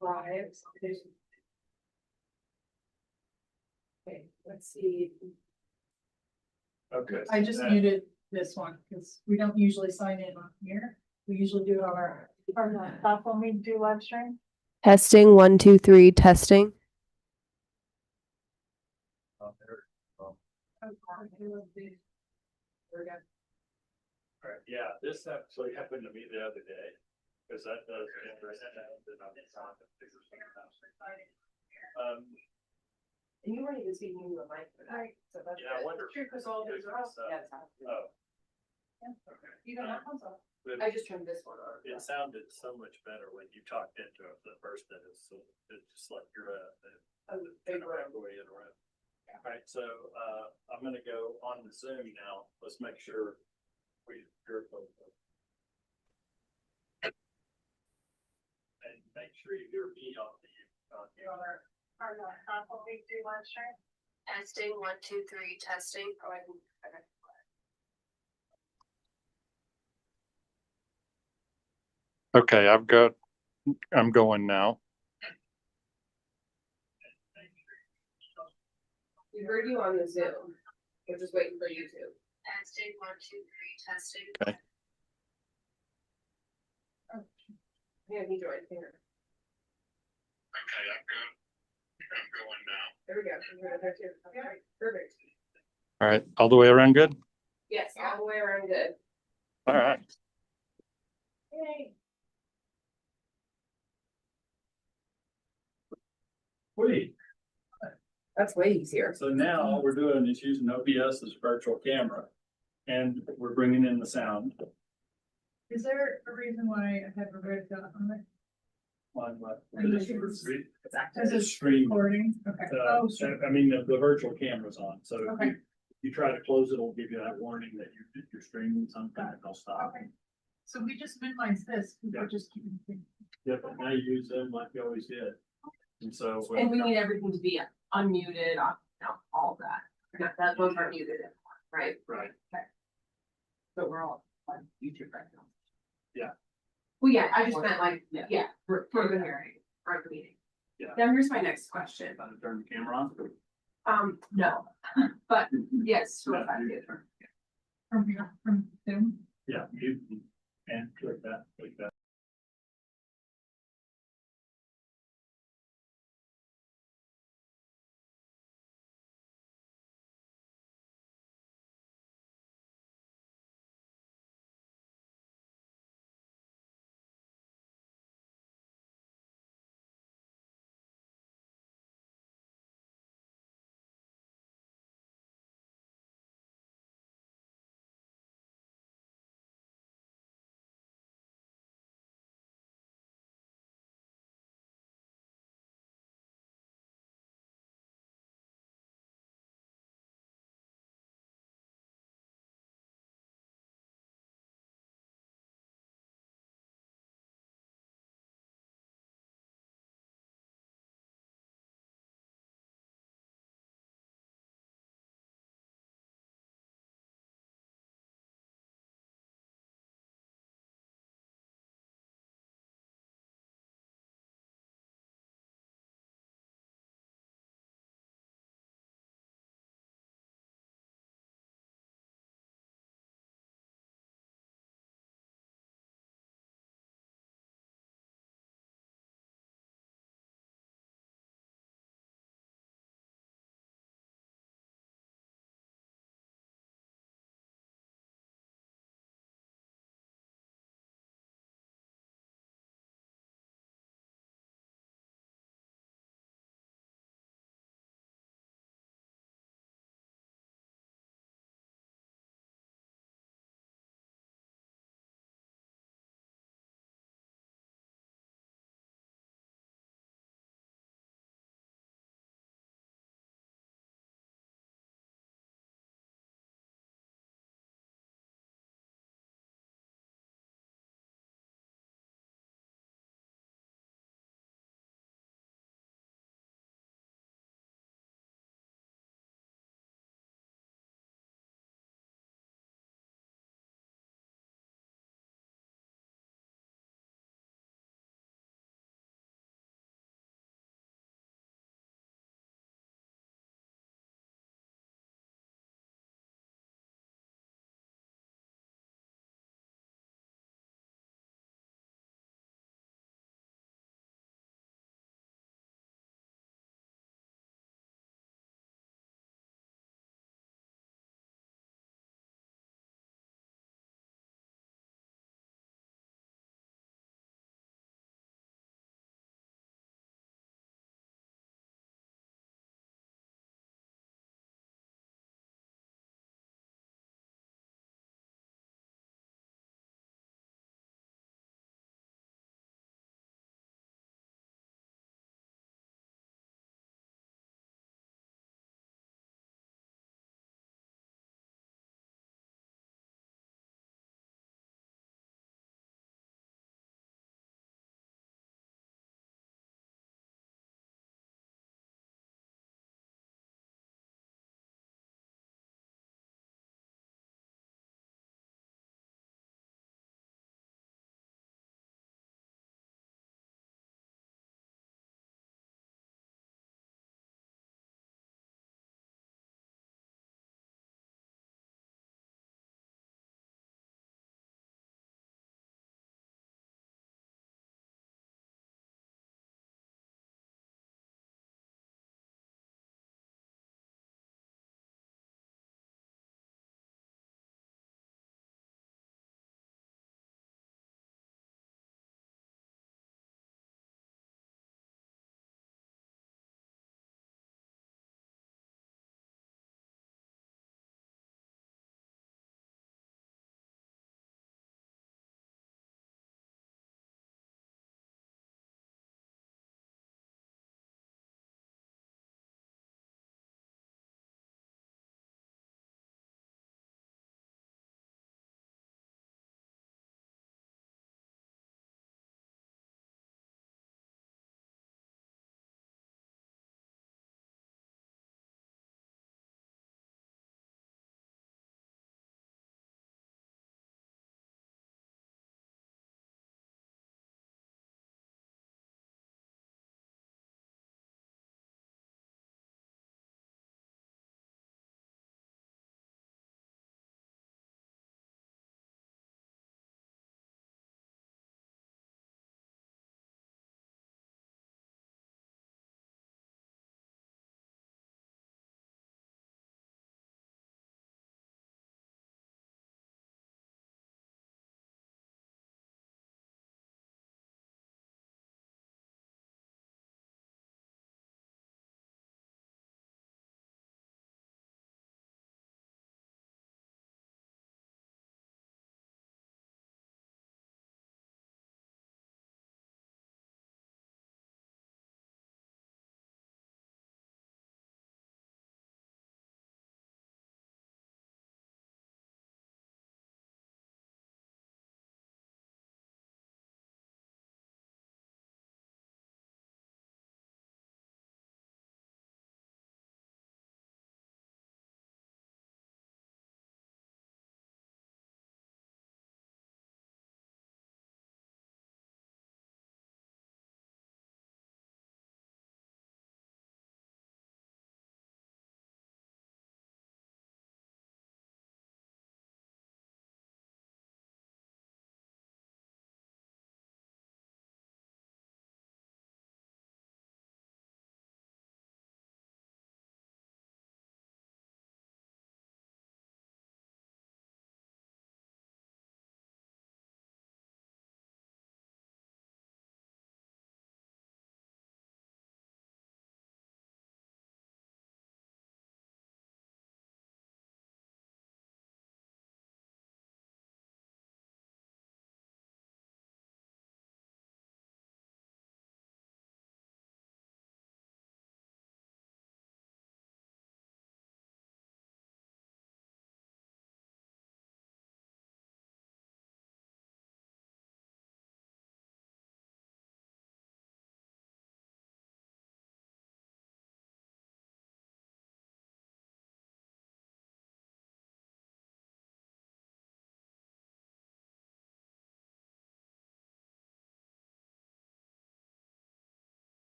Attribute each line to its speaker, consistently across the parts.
Speaker 1: live. Okay, let's see.
Speaker 2: Okay.
Speaker 3: I just muted this one because we don't usually sign in on here. We usually do it on our laptop when we do live stream.
Speaker 4: Testing 1, 2, 3, testing.
Speaker 2: All right, yeah, this actually happened to me the other day, because that does.
Speaker 1: And you weren't even speaking to a mic for that. So that's
Speaker 2: Yeah, I
Speaker 1: good.
Speaker 2: wonder.
Speaker 1: True, because all those are off. Yeah, it's off.
Speaker 2: Oh. Okay.
Speaker 3: You don't have one, so.
Speaker 2: But
Speaker 1: I just turned this one on.
Speaker 2: it sounded so much better when you talked into it the first time, so it's just like you're
Speaker 1: Big room.
Speaker 2: way in a row. All right, so I'm gonna go on the Zoom now. Let's make sure you're and make sure you're me on the.
Speaker 3: Our laptop when we do live stream.
Speaker 4: Testing 1, 2, 3, testing.
Speaker 1: Oh, I can. Okay.
Speaker 2: Okay, I'm going now.
Speaker 1: We heard you on the Zoom. We're just waiting for you to.
Speaker 4: Testing 1, 2, 3, testing.
Speaker 2: Okay.
Speaker 1: Yeah, he joined here.
Speaker 2: Okay, I'm going now.
Speaker 1: There we go. We're there too. Okay, perfect.
Speaker 2: All right, all the way around good?
Speaker 1: Yes, all the way around good.
Speaker 2: All right.
Speaker 1: Yay.
Speaker 2: Sweet.
Speaker 1: That's way easier.
Speaker 2: So now all we're doing is using OBS as virtual camera. And we're bringing in the sound.
Speaker 3: Is there a reason why I have a red dot on it?
Speaker 2: On what?
Speaker 3: And
Speaker 2: This
Speaker 3: it's-
Speaker 2: is stream.
Speaker 3: Is it
Speaker 2: It's stream.
Speaker 3: recording? Okay. Oh, sure.
Speaker 2: I mean, the virtual camera's on, so if
Speaker 3: Okay.
Speaker 2: you try to close it, it'll give you that warning that you're streaming something, and it'll stop.
Speaker 3: Okay. So we just minimize this. We're just keeping things.
Speaker 2: Yep, and now you use them like you always did. And so.
Speaker 1: And we need everything to be unmuted, all that. That those aren't muted anymore, right?
Speaker 2: Right.
Speaker 1: But we're all on YouTube right now.
Speaker 2: Yeah.
Speaker 1: Well, yeah, I just meant like, yeah, for the hearing, for the meeting.
Speaker 2: Yeah.
Speaker 1: Now, here's my next question.
Speaker 2: About to turn the camera on.
Speaker 1: No, but yes, sure,
Speaker 2: Yeah,
Speaker 1: if I
Speaker 2: you
Speaker 1: did.
Speaker 2: turn.
Speaker 3: From Zoom.
Speaker 2: Yeah, you, and click that.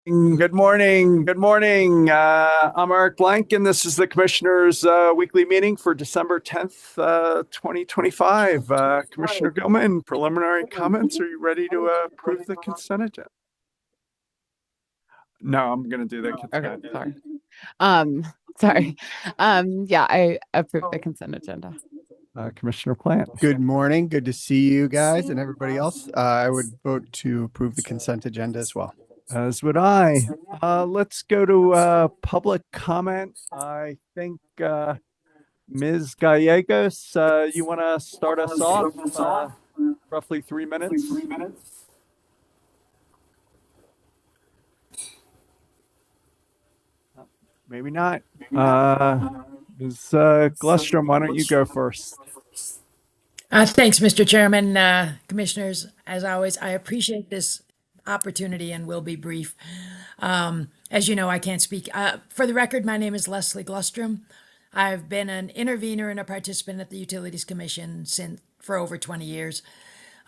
Speaker 5: Good morning. Good morning. I'm Eric Blank, and this is the Commissioners' weekly meeting for December 10th, 2025. Commissioner Gilman, preliminary comments. Are you ready to approve the consent agenda? No, I'm going to do the consent.
Speaker 6: Okay, sorry. Sorry. Yeah, I approve the consent agenda.
Speaker 5: Commissioner Plant.
Speaker 7: Good morning. Good to see you guys and everybody else. I would vote to approve the consent agenda as well.
Speaker 5: As would I. Let's go to public comment. I think Ms. Gallegos, you want to start us off? Roughly 3 minutes. Maybe not. Ms. Glustrom, why don't you go first?
Speaker 8: Thanks, Mr. Chairman, Commissioners. As always, I appreciate this opportunity and will be brief. As you know, I can't speak. For the record, my name is Leslie Glustrom. I've been an intervener and a participant at the Utilities Commission for over 20 years.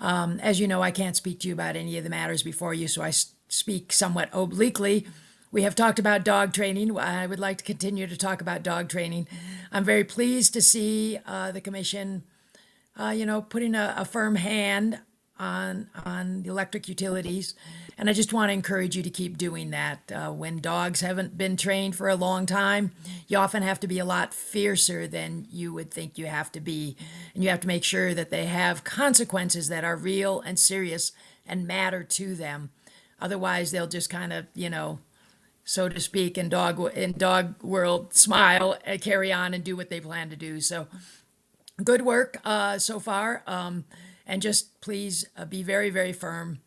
Speaker 8: As you know, I can't speak to you about any of the matters before you, so I speak somewhat obliquely. We have talked about dog training. I would like to continue to talk about dog training. I'm very pleased to see the Commission putting a firm hand on the electric utilities. And I just want to encourage you to keep doing that. When dogs haven't been trained for a long time, you often have to be a lot fiercer than you would think you have to be. And you have to make sure that they have consequences that are real and serious and matter to them. Otherwise, they'll just kind of, so to speak, in dog world, smile, carry on and do what they plan to do. So good work so far, and just please be very, very firm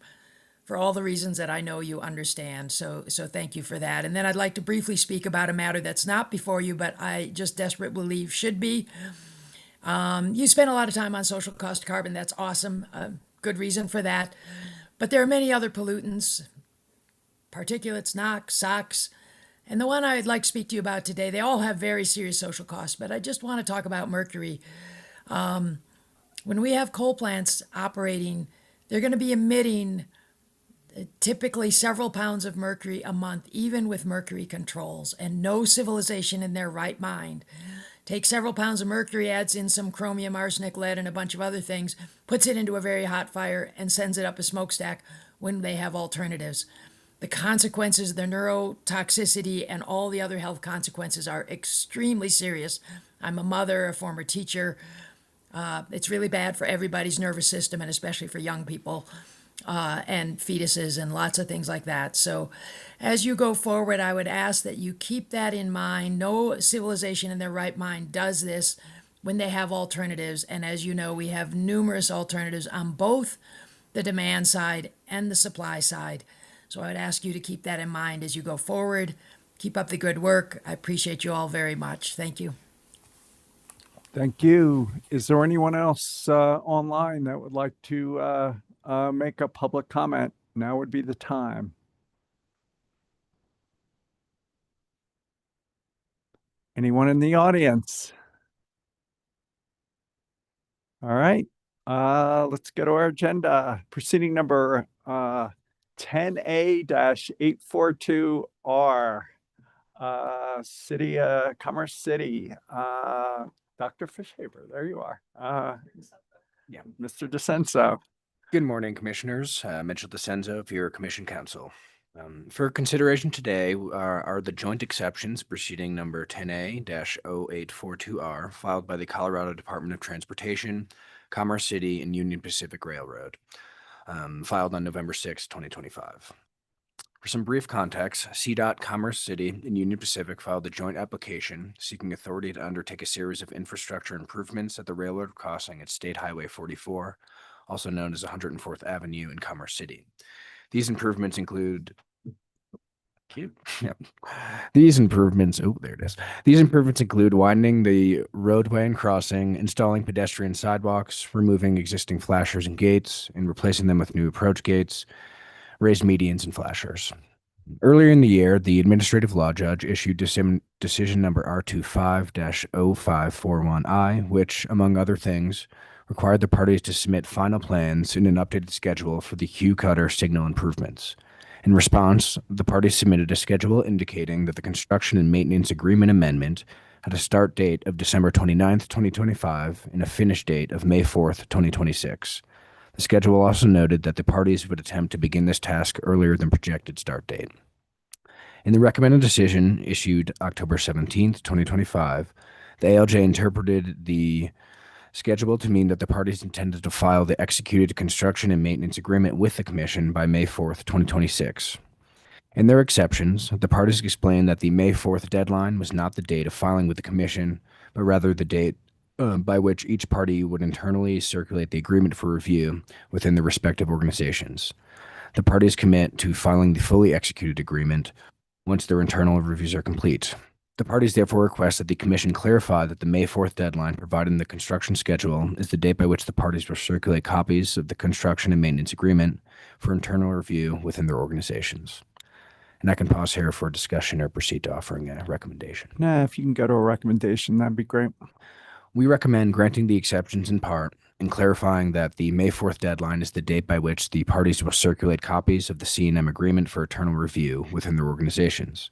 Speaker 8: for all the reasons that I know you understand. So thank you for that. And then I'd like to briefly speak about a matter that's not before you, but I just desperately believe should be. You spend a lot of time on social cost carbon. That's awesome. Good reason for that. But there are many other pollutants, particulates, NOx, SOx. And the one I'd like to speak to you about today, they all have very serious social costs, but I just want to talk about mercury. When we have coal plants operating, they're going to be emitting typically several pounds of mercury a month, even with mercury controls, and no civilization in their right mind takes several pounds of mercury, adds in some chromium, arsenic, lead, and a bunch of other things, puts it into a very hot fire, and sends it up a smokestack when they have alternatives. The consequences, the neurotoxicity, and all the other health consequences are extremely serious. I'm a mother, a former teacher. It's really bad for everybody's nervous system, and especially for young people and fetuses and lots of things like that. So as you go forward, I would ask that you keep that in mind. No civilization in their right mind does this when they have alternatives. And as you know, we have numerous alternatives on both the demand side and the supply side. So I would ask you to keep that in mind as you go forward. Keep up the good work. I appreciate you all very much. Thank you.
Speaker 5: Thank you. Is there anyone else online that would like to make a public comment? Now would be the time. Anyone in the audience? All right. Let's go to our agenda. Proceeding number 10A-842R. Commerce City. Dr. Fishhaber, there you are. Yeah, Mr. DeCenso.
Speaker 9: Good morning, Commissioners. Mitchell DeCenso for your Commission Council. For consideration today are the joint exceptions proceeding number 10A-0842R filed by the Colorado Department of Transportation, Commerce City, and Union Pacific Railroad, filed on November 6, 2025. For some brief context, CDOT, Commerce City, and Union Pacific filed a joint application seeking authority to undertake a series of infrastructure improvements at the railroad crossing at State Highway 44, also known as 104th Avenue in Commerce City. These improvements include These improvements include widening the roadway and crossing, installing pedestrian sidewalks, removing existing flashers and gates, and replacing them with new approach gates, raised medians and flashers. Earlier in the year, the administrative law judge issued decision number R25-0541I, which, among other things, required the parties to submit final plans and an updated schedule for the Q Cutter signal improvements. In response, the parties submitted a schedule indicating that the construction and maintenance agreement amendment had a start date of December 29th, 2025 and a finish date of May 4th, 2026. The schedule also noted that the parties would attempt to begin this task earlier than projected start date. In the recommended decision issued October 17th, 2025, the ALJ interpreted the schedule to mean that the parties intended to file the executed construction and maintenance agreement with the Commission by May 4th, 2026. In their exceptions, the parties explained that the May 4th deadline was not the date of filing with the Commission, but rather the date by which each party would internally circulate the agreement for review within the respective organizations. The parties commit to filing the fully executed agreement once their internal reviews are complete. The parties therefore request that the Commission clarify that the May 4th deadline provided in the construction schedule is the date by which the parties will circulate copies of the construction and maintenance agreement for internal review within their organizations. And I can pause here for discussion or proceed to offering a recommendation.
Speaker 5: Nah, if you can go to a recommendation, that'd be great.
Speaker 9: We recommend granting the exceptions in part and clarifying that the May 4th deadline is the date by which the parties will circulate copies of the C&M agreement for internal review within their organizations.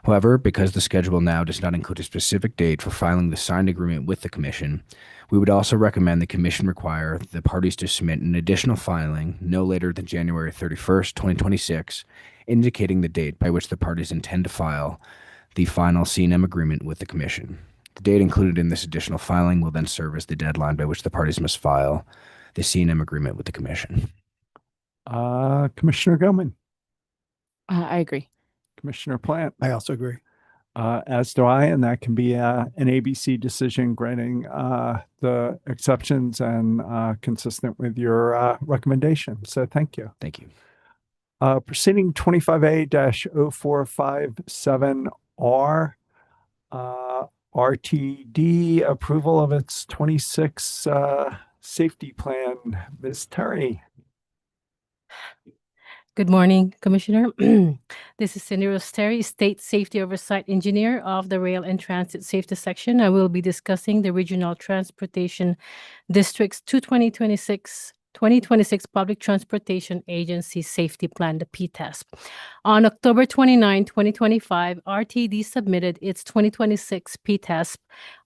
Speaker 9: However, because the schedule now does not include a specific date for filing the signed agreement with the Commission, we would also recommend the Commission require the parties to submit an additional filing no later than January 31st, 2026, indicating the date by which the parties intend to file the final C&M agreement with the Commission. The date included in this additional filing will then serve as the deadline by which the parties must file the C&M agreement with the Commission.
Speaker 5: Commissioner Gilman,
Speaker 6: I agree.
Speaker 5: Commissioner Plant,
Speaker 7: I also agree.
Speaker 5: as do I, and that can be an ABC decision granting the exceptions and consistent with your recommendation. So thank you.
Speaker 9: Thank you.
Speaker 5: Proceeding 25A-0457R, RTD approval of its 26 safety plan. Ms. Terry.
Speaker 10: Good morning, Commissioner. This is Cindy Rosteri, State Safety Oversight Engineer of the Rail and Transit Safety Section. I will be discussing the Regional Transportation District's 2026 Public Transportation Agency Safety Plan, the PTASP. On October 29, 2025, RTD submitted its 2026 PTASP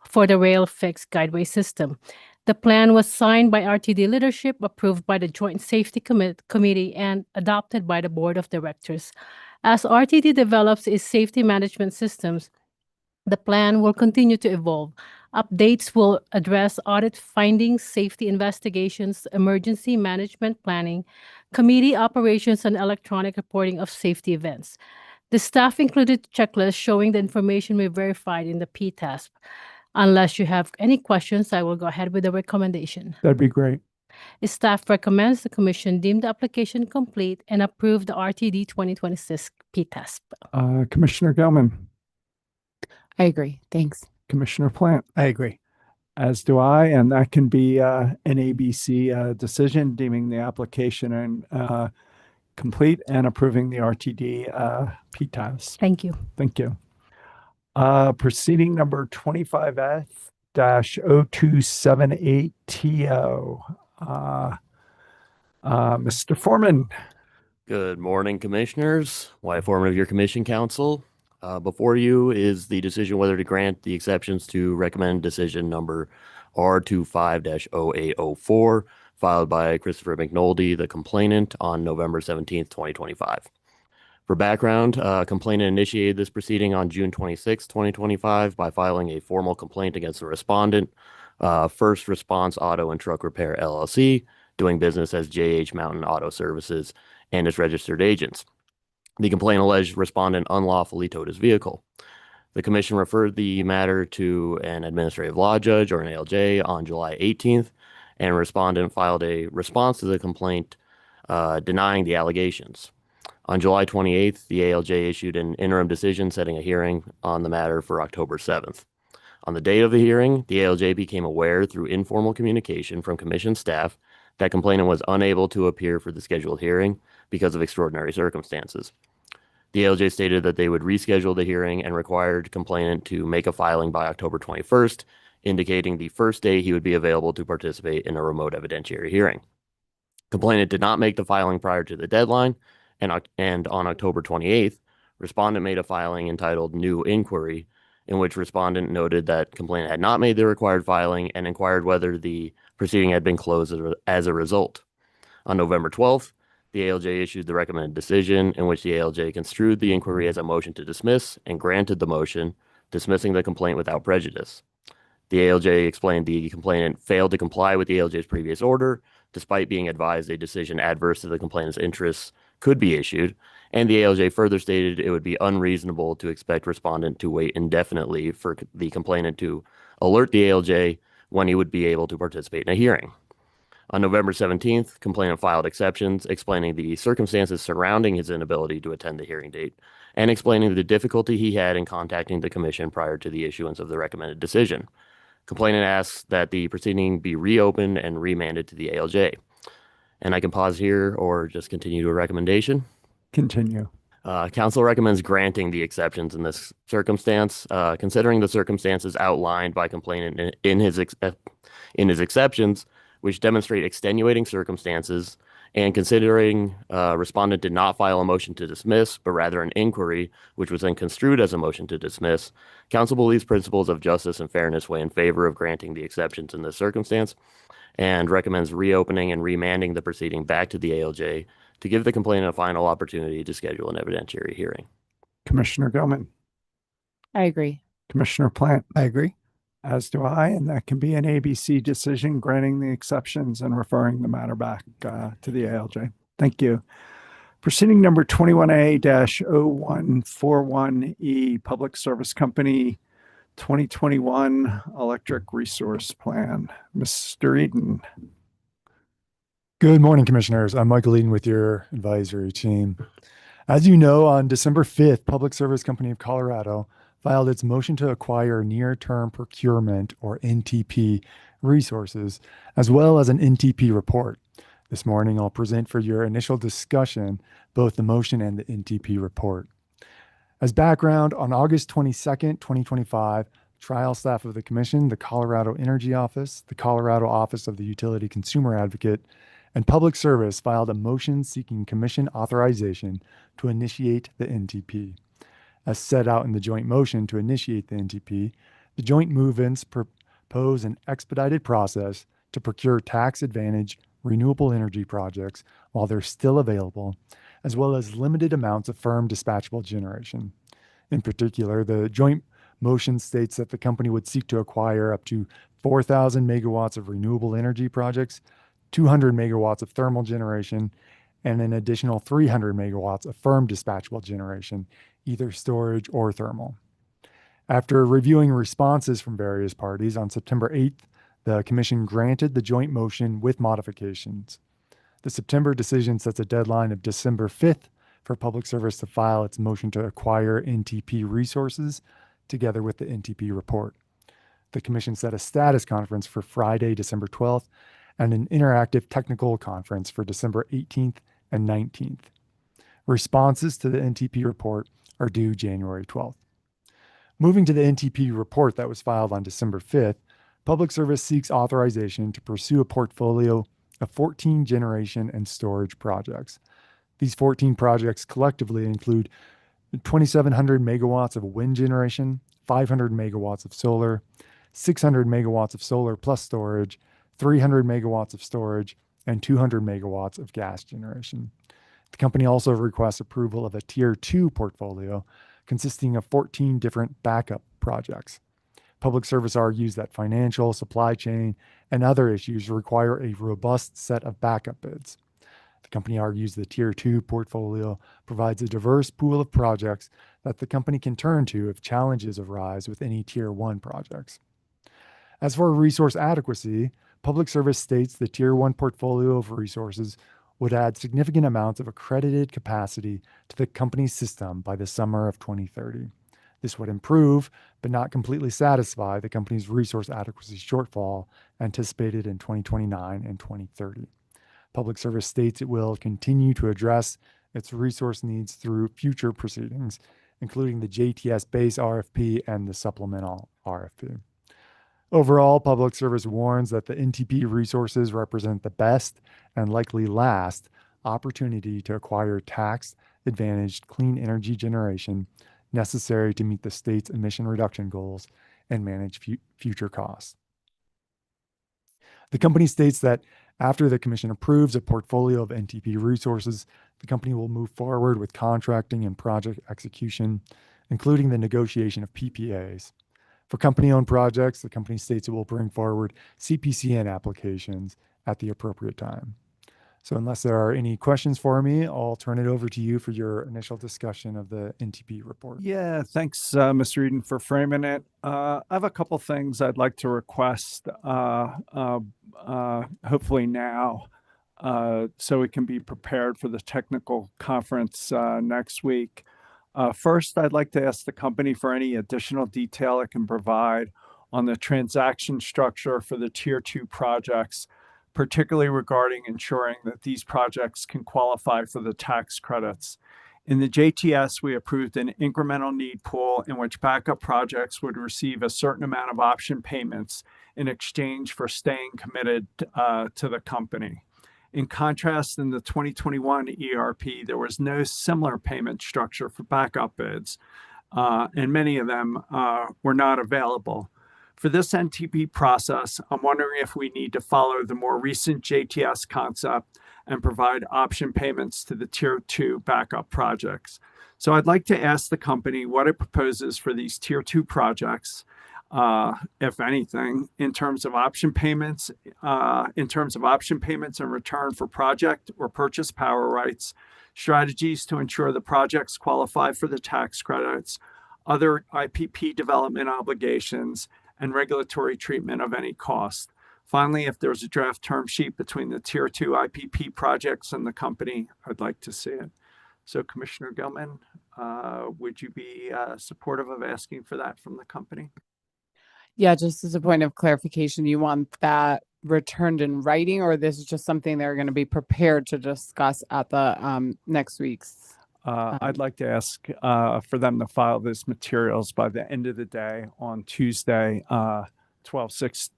Speaker 10: for the Rail Fixed Guideway System. The plan was signed by RTD leadership, approved by the Joint Safety Committee, and adopted by the Board of Directors. As RTD develops its safety management systems, the plan will continue to evolve. Updates will address audit findings, safety investigations, emergency management planning, committee operations, and electronic reporting of safety events. The staff included checklists showing the information we verified in the PTASP. Unless you have any questions, I will go ahead with the recommendation.
Speaker 5: That'd be great.
Speaker 10: Staff recommends the Commission deem the application complete and approve the RTD 2026 PTASP.
Speaker 5: Commissioner Gelman,
Speaker 6: I agree. Thanks.
Speaker 5: Commissioner Plant,
Speaker 7: I agree.
Speaker 5: as do I, and that can be an ABC decision deeming the application and complete and approving the RTD PTAS.
Speaker 10: Thank you.
Speaker 5: Thank you. Proceeding number 25F-0278TO. Mr. Foreman.
Speaker 11: Good morning, Commissioners. Wyatt Foreman of your Commission Council. Before you is the decision whether to grant the exceptions to recommend decision number R25-0804, filed by Christopher McNulty, the complainant, on November 17th, 2025. For background, complainant initiated this proceeding on June 26, 2025 by filing a formal complaint against the respondent, First Response Auto and Truck Repair LLC, doing business as JH Mountain Auto Services and its registered agents. The complaint alleged respondent unlawfully towed his vehicle. The Commission referred the matter to an administrative law judge, or an ALJ, on July 18th, and respondent filed a response to the complaint denying the allegations. On July 28th, the ALJ issued an interim decision setting a hearing on the matter for October 7th. On the date of the hearing, the ALJ became aware through informal communication from Commission staff that complainant was unable to appear for the scheduled hearing because of extraordinary circumstances. The ALJ stated that they would reschedule the hearing and required complainant to make a filing by October 21st, indicating the first day he would be available to participate in a remote evidentiary hearing. Complainant did not make the filing prior to the deadline, and on October 28th, respondent made a filing entitled New Inquiry, in which respondent noted that complainant had not made the required filing and inquired whether the proceeding had been closed as a result. On November 12th, the ALJ issued the recommended decision in which the ALJ construed the inquiry as a motion to dismiss and granted the motion, dismissing the complaint without prejudice. The ALJ explained the complainant failed to comply with the ALJ's previous order, despite being advised a decision adverse to the complainant's interests could be issued, and the ALJ further stated it would be unreasonable to expect respondent to wait indefinitely for the complainant to alert the ALJ when he would be able to participate in a hearing. On November 17th, complainant filed exceptions explaining the circumstances surrounding his inability to attend the hearing date and explaining the difficulty he had in contacting the commission prior to the issuance of the recommended decision. Complainant asks that the proceeding be reopened and remanded to the ALJ. And I can pause here or just continue to a recommendation.
Speaker 5: Continue.
Speaker 11: Council recommends granting the exceptions in this circumstance, considering the circumstances outlined by complainant in his exceptions, which demonstrate extenuating circumstances, and considering respondent did not file a motion to dismiss, but rather an inquiry, which was then construed as a motion to dismiss, council believes principles of justice and fairness weigh in favor of granting the exceptions in this circumstance, and recommends reopening and remanding the proceeding back to the ALJ to give the complainant a final opportunity to schedule an evidentiary hearing.
Speaker 5: Commissioner Gilman,
Speaker 6: I agree.
Speaker 5: Commissioner Plant,
Speaker 7: I agree.
Speaker 5: as do I, and that can be an ABC decision granting the exceptions and referring the matter back to the ALJ. Thank you. Proceeding number 21A-0141E, Public Service Company 2021 Electric Resource Plan. Mr. Eden.
Speaker 12: Good morning, Commissioners. I'm Michael Eden with your advisory team. As you know, on December 5th, Public Service Company of Colorado filed its motion to acquire near-term procurement, or NTP, resources, as well as an NTP report. This morning, I'll present for your initial discussion both the motion and the NTP report. As background, on August 22nd, 2025, trial staff of the Commission, the Colorado Energy Office, the Colorado Office of the Utility Consumer Advocate, and Public Service filed a motion seeking Commission authorization to initiate the NTP. As set out in the joint motion to initiate the NTP, the joint movements propose an expedited process to procure tax advantage renewable energy projects while they're still available, as well as limited amounts of firm dispatchable generation. In particular, the joint motion states that the company would seek to acquire up to 4,000 megawatts of renewable energy projects, 200 megawatts of thermal generation, and an additional 300 megawatts of firm dispatchable generation, either storage or thermal. After reviewing responses from various parties on September 8th, the Commission granted the joint motion with modifications. The September decision sets a deadline of December 5th for Public Service to file its motion to acquire NTP resources together with the NTP report. The Commission set a status conference for Friday, December 12th, and an interactive technical conference for December 18th and 19th. Responses to the NTP report are due January 12th. Moving to the NTP report that was filed on December 5th, Public Service seeks authorization to pursue a portfolio of 14 generation and storage projects. These 14 projects collectively include 2,700 megawatts of wind generation, 500 megawatts of solar, 600 megawatts of solar plus storage, 300 megawatts of storage, and 200 megawatts of gas generation. The company also requests approval of a Tier 2 portfolio consisting of 14 different backup projects. Public Service argues that financial, supply chain, and other issues require a robust set of backup bids. The company argues the Tier 2 portfolio provides a diverse pool of projects that the company can turn to if challenges arise with any Tier 1 projects. As for resource adequacy, Public Service states the Tier 1 portfolio of resources would add significant amounts of accredited capacity to the company's system by the summer of 2030. This would improve, but not completely satisfy, the company's resource adequacy shortfall anticipated in 2029 and 2030. Public Service states it will continue to address its resource needs through future proceedings, including the JTS base RFP and the supplemental RFP. Overall, Public Service warns that the NTP resources represent the best and likely last opportunity to acquire tax-advantaged clean energy generation necessary to meet the state's emission reduction goals and manage future costs. The company states that after the commission approves a portfolio of NTP resources, the company will move forward with contracting and project execution, including the negotiation of PPAs. For company-owned projects, the company states it will bring forward CPCN applications at the appropriate time. So unless there are any questions for me, I'll turn it over to you for your initial discussion of the NTP report.
Speaker 5: Yeah, thanks, Mr. Eden, for framing it. I have a couple things I'd like to request, hopefully now, so we can be prepared for the technical conference next week. First, I'd like to ask the company for any additional detail it can provide on the transaction structure for the Tier 2 projects, particularly regarding ensuring that these projects can qualify for the tax credits. In the JTS, we approved an incremental need pool in which backup projects would receive a certain amount of option payments in exchange for staying committed to the company. In contrast, in the 2021 ERP, there was no similar payment structure for backup bids, and many of them were not available. For this NTP process, I'm wondering if we need to follow the more recent JTS concept and provide option payments to the Tier 2 backup projects. So I'd like to ask the company what it proposes for these Tier 2 projects, if anything, in terms of option payments, in return for project or purchase power rights, strategies to ensure the projects qualify for the tax credits, other IPP development obligations, and regulatory treatment of any cost. Finally, if there's a draft term sheet between the Tier 2 IPP projects and the company, I'd like to see it. So Commissioner Gilman, would you be supportive of asking for that from the company?
Speaker 6: Yeah, just as a point of clarification, you want that returned in writing, or this is just something they're going to be prepared to discuss at the next week's?
Speaker 5: I'd like to ask for them to file this materials by the end of the day on Tuesday, 12/6,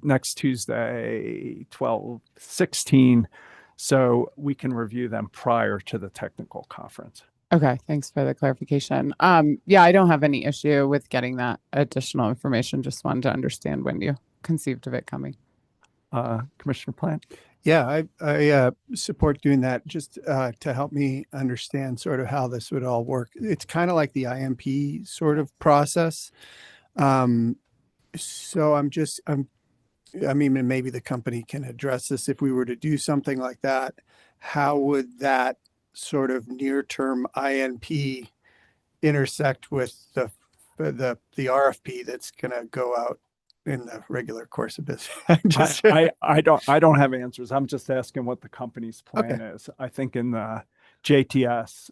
Speaker 5: next Tuesday, 12/16, so we can review them prior to the technical conference.
Speaker 6: Okay, thanks for the clarification. Yeah, I don't have any issue with getting that additional information. Just wanted to understand when you conceived of it coming.
Speaker 5: Commissioner Plant?
Speaker 7: Yeah, I support doing that just to help me understand sort of how this would all work. It's kind of like the IMP sort of process. So I mean, maybe the company can address this. If we were to do something like that, how would that sort of near-term INP intersect with the RFP that's going to go out in the regular course of business?
Speaker 5: I don't have answers. I'm just asking what the company's plan is. I think in the JTS,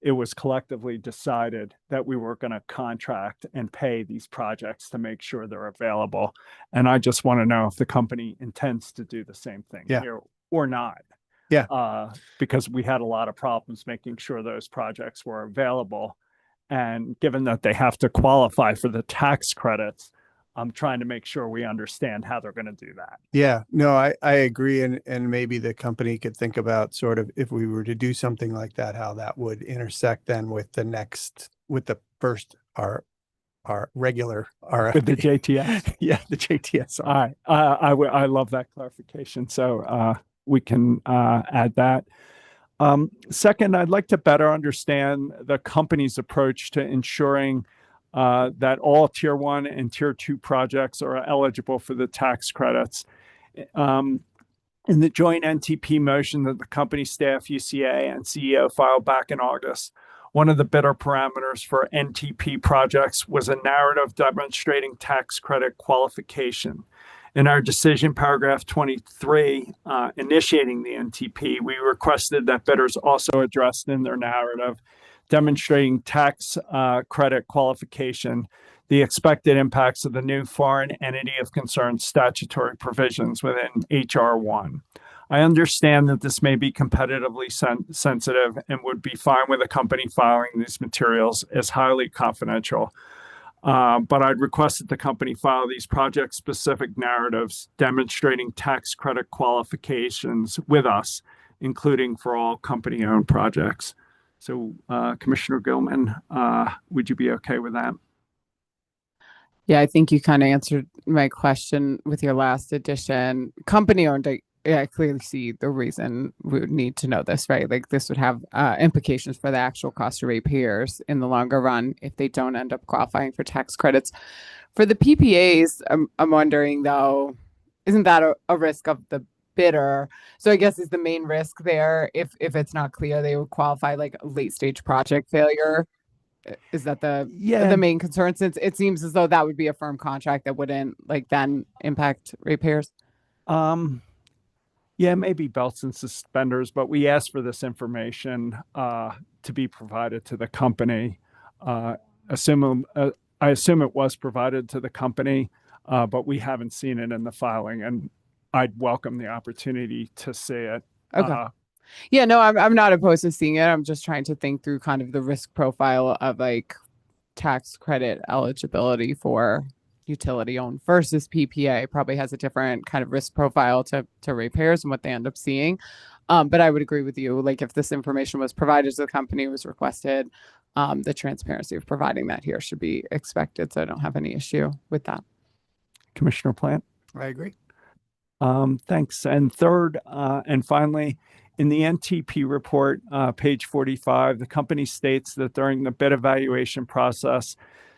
Speaker 5: it was collectively decided that we were going to contract and pay these projects to make sure they're available. And I just want to know if the company intends to do the same thing here or not.
Speaker 7: Yeah.
Speaker 5: Because we had a lot of problems making sure those projects were available. And given that they have to qualify for the tax credits, I'm trying to make sure we understand how they're going to do that.
Speaker 7: Yeah, no, I agree. And maybe the company could think about sort of if we were to do something like that, how that would intersect then with the first, our regular RFP.
Speaker 5: With the JTS?
Speaker 7: Yeah, the JTS.
Speaker 5: All right. I love that clarification. So we can add that. Second, I'd like to better understand the company's approach to ensuring that all Tier 1 and Tier 2 projects are eligible for the tax credits. In the joint NTP motion that the company staff, UCA, and CEO filed back in August, one of the bidder parameters for NTP projects was a narrative demonstrating tax credit qualification. In our decision, paragraph 23, initiating the NTP, we requested that bidders also addressed in their narrative demonstrating tax credit qualification, the expected impacts of the new foreign entity of concern statutory provisions within HR 1. I understand that this may be competitively sensitive and would be fine with a company filing these materials as highly confidential. But I'd request that the company file these project-specific narratives demonstrating tax credit qualifications with us, including for all company-owned projects. So, Commissioner Gilman, would you be okay with that?
Speaker 6: Yeah, I think you kind of answered my question with your last addition. Company owned, I clearly see the reason we would need to know this, right? Like this would have implications for the actual cost to ratepayers in the longer run if they don't end up qualifying for tax credits. For the PPAs, I'm wondering though, isn't that a risk of the bidder? So I guess is the main risk there if it's not clear they would qualify like a late stage project failure? Is that the main concern, since it seems as though that would be a firm contract that wouldn't like then impact ratepayers?
Speaker 5: Yeah, maybe belts and suspenders, but we asked for this information to be provided to the company. I assume it was provided to the company, but we haven't seen it in the filing, and I'd welcome the opportunity to see it.
Speaker 6: Okay. Yeah, no, I'm not opposed to seeing it. I'm just trying to think through kind of the risk profile of like tax credit eligibility for utility owned versus PPA. Probably has a different kind of risk profile to ratepayers and what they end up seeing. But I would agree with you. Like if this information was provided to the company, was requested, the transparency of providing that here should be expected. So I don't have any issue with that.
Speaker 5: Commissioner Plant?
Speaker 7: I agree.
Speaker 5: Thanks. And third, and finally, in the NTP report, page 45, the company states that during the bid evaluation process,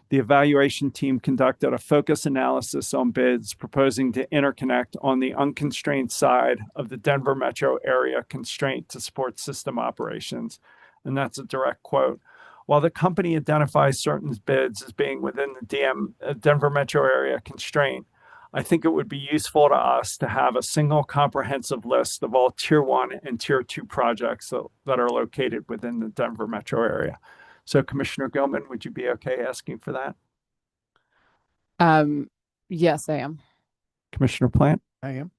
Speaker 5: the evaluation team conducted a focus analysis on bids proposing to interconnect on the unconstrained side of the Denver metro area constraint to support system operations. And that's a direct quote. While the company identifies certain bids as being within the Denver metro area constraint, I think it would be useful to us to have a single comprehensive list of all Tier 1 and Tier 2 projects that are located within the Denver metro area. So, Commissioner Gilman, would you be okay asking for that?
Speaker 6: Yes, I am.
Speaker 5: Commissioner Plant?
Speaker 7: I am.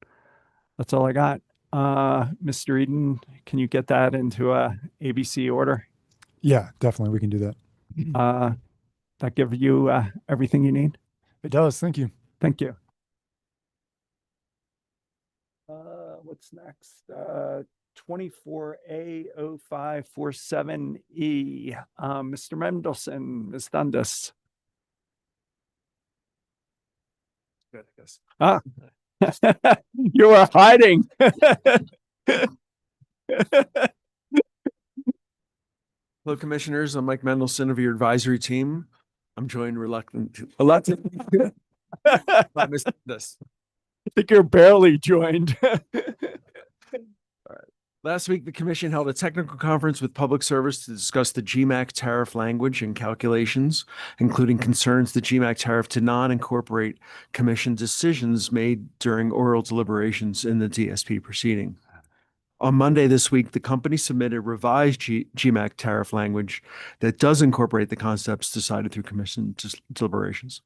Speaker 5: That's all I got. Mr. Eden, can you get that into a ABC order?
Speaker 12: Yeah, definitely. We can do that.
Speaker 5: That give you everything you need?
Speaker 12: It does. Thank you.
Speaker 5: Thank you. What's next? 24A0547E. Mr. Mendelson, Ms. Dundas. Good, I guess. You are hiding.
Speaker 13: Hello, commissioners. I'm Mike Mendelson of your advisory team. I'm joined reluctantly by Ms. Dundas.
Speaker 5: I think you're barely joined.
Speaker 13: All right. Last week, the commission held a technical conference with public service to discuss the GMAC tariff language and calculations, including concerns the GMAC tariff to non-incorporate commission decisions made during oral deliberations in the DSP proceeding. On Monday this week, the company submitted revised GMAC tariff language that does incorporate the concepts decided through commission deliberations.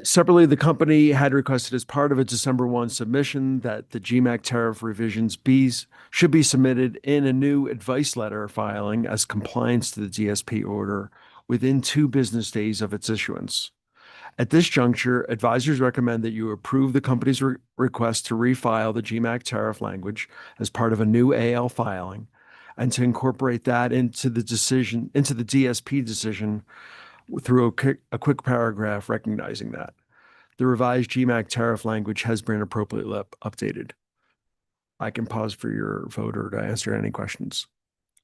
Speaker 13: Separately, the company had requested as part of a December 1 submission that the GMAC tariff revisions should be submitted in a new advice letter filing as compliance to the DSP order within 2 business days of its issuance. At this juncture, advisors recommend that you approve the company's request to refile the GMAC tariff language as part of a new AL filing and to incorporate that into the DSP decision through a quick paragraph recognizing that. The revised GMAC tariff language has been appropriately updated. I can pause for your vote or to answer any questions.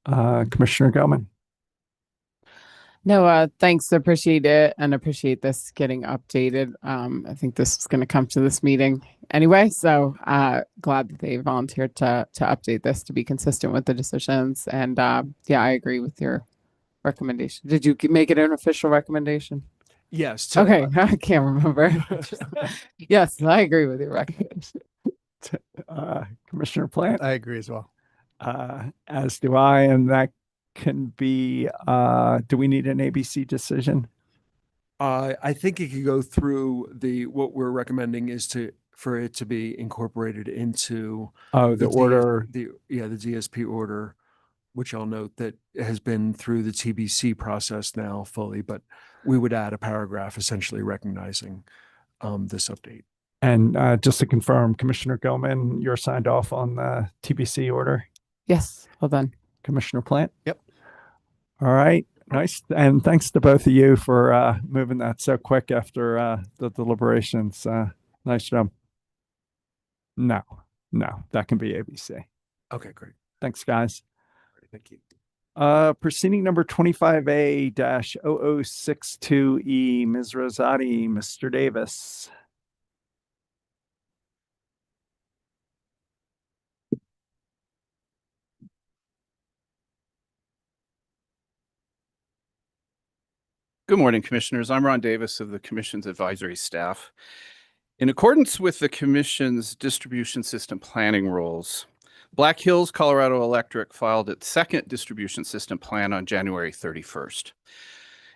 Speaker 5: Commissioner Gelman.
Speaker 6: No, thanks. Appreciate it and appreciate this getting updated. I think this is going to come to this meeting anyway, so glad that they volunteered to update this to be consistent with the decisions. And yeah, I agree with your recommendation. Did you make it an official recommendation?
Speaker 13: Yes.
Speaker 6: Okay, I can't remember. Yes, I agree with your recommendation.
Speaker 5: Commissioner Plant?
Speaker 7: I agree as well.
Speaker 5: As do I, and that can be, do we need an ABC decision?
Speaker 13: I think it could go through what we're recommending is for it to be incorporated into
Speaker 5: the order.
Speaker 13: The DSP order, which I'll note that has been through the TBC process now fully, but we would add a paragraph essentially recognizing this update.
Speaker 5: And just to confirm, Commissioner Gilman, you're signed off on the TBC order?
Speaker 6: Yes, well done.
Speaker 5: Commissioner Plant?
Speaker 7: Yep.
Speaker 5: All right. Nice. And thanks to both of you for moving that so quick after the deliberations. Nice job. No, that can be ABC.
Speaker 13: Okay, great.
Speaker 5: Thanks, guys.
Speaker 13: Thank you.
Speaker 5: Proceeding number 25A-0062E, Ms. Rosati, Mr. Davis.
Speaker 14: Good morning, Commissioners. I'm Ron Davis of the Commission's advisory staff. In accordance with the Commission's distribution system planning rules, Black Hills Colorado Electric filed its second distribution system plan on January 31st.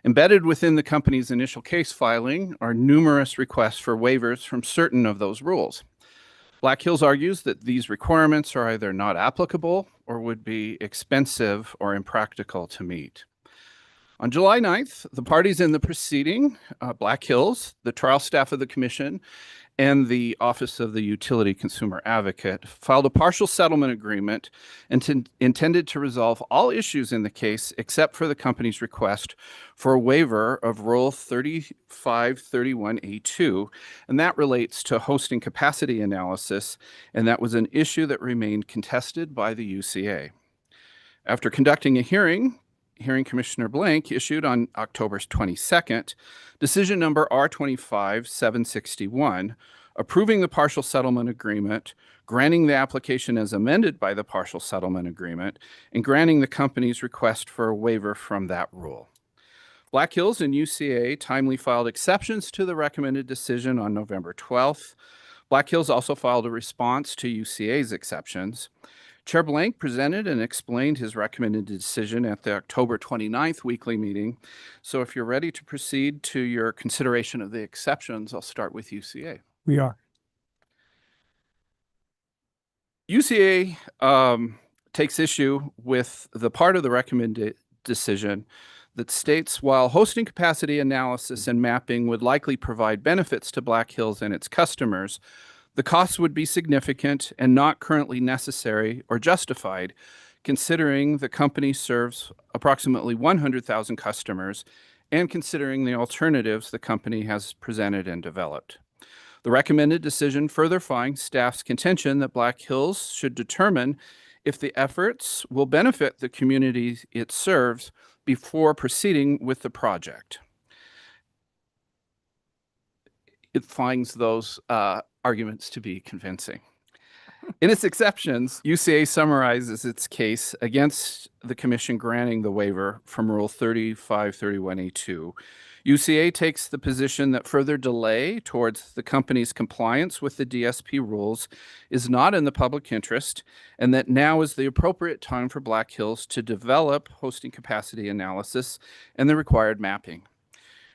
Speaker 14: Embedded within the company's initial case filing are numerous requests for waivers from certain of those rules. Black Hills argues that these requirements are either not applicable or would be expensive or impractical to meet. On July 9th, the parties in the proceeding, Black Hills, the trial staff of the Commission, and the Office of the Utility Consumer Advocate, filed a partial settlement agreement intended to resolve all issues in the case except for the company's request for a waiver of Rule 3531A2, and that relates to hosting capacity analysis, and that was an issue that remained contested by the UCA. After conducting a hearing Commissioner Blank issued on October 22nd, decision number R25-761, approving the partial settlement agreement, granting the application as amended by the partial settlement agreement, and granting the company's request for a waiver from that rule. Black Hills and UCA timely filed exceptions to the recommended decision on November 12th. Black Hills also filed a response to UCA's exceptions. Chair Blank presented and explained his recommended decision at the October 29th weekly meeting. So if you're ready to proceed to your consideration of the exceptions, I'll start with UCA.
Speaker 5: We are.
Speaker 14: UCA takes issue with the part of the recommended decision that states while hosting capacity analysis and mapping would likely provide benefits to Black Hills and its customers, the costs would be significant and not currently necessary or justified, considering the company serves approximately 100,000 customers and considering the alternatives the company has presented and developed. The recommended decision further finds staff's contention that Black Hills should determine if the efforts will benefit the community it serves before proceeding with the project. It finds those arguments to be convincing. In its exceptions, UCA summarizes its case against the Commission granting the waiver from Rule 3531A2. UCA takes the position that further delay towards the company's compliance with the DSP rules is not in the public interest, and that now is the appropriate time for Black Hills to develop hosting capacity analysis and the required mapping.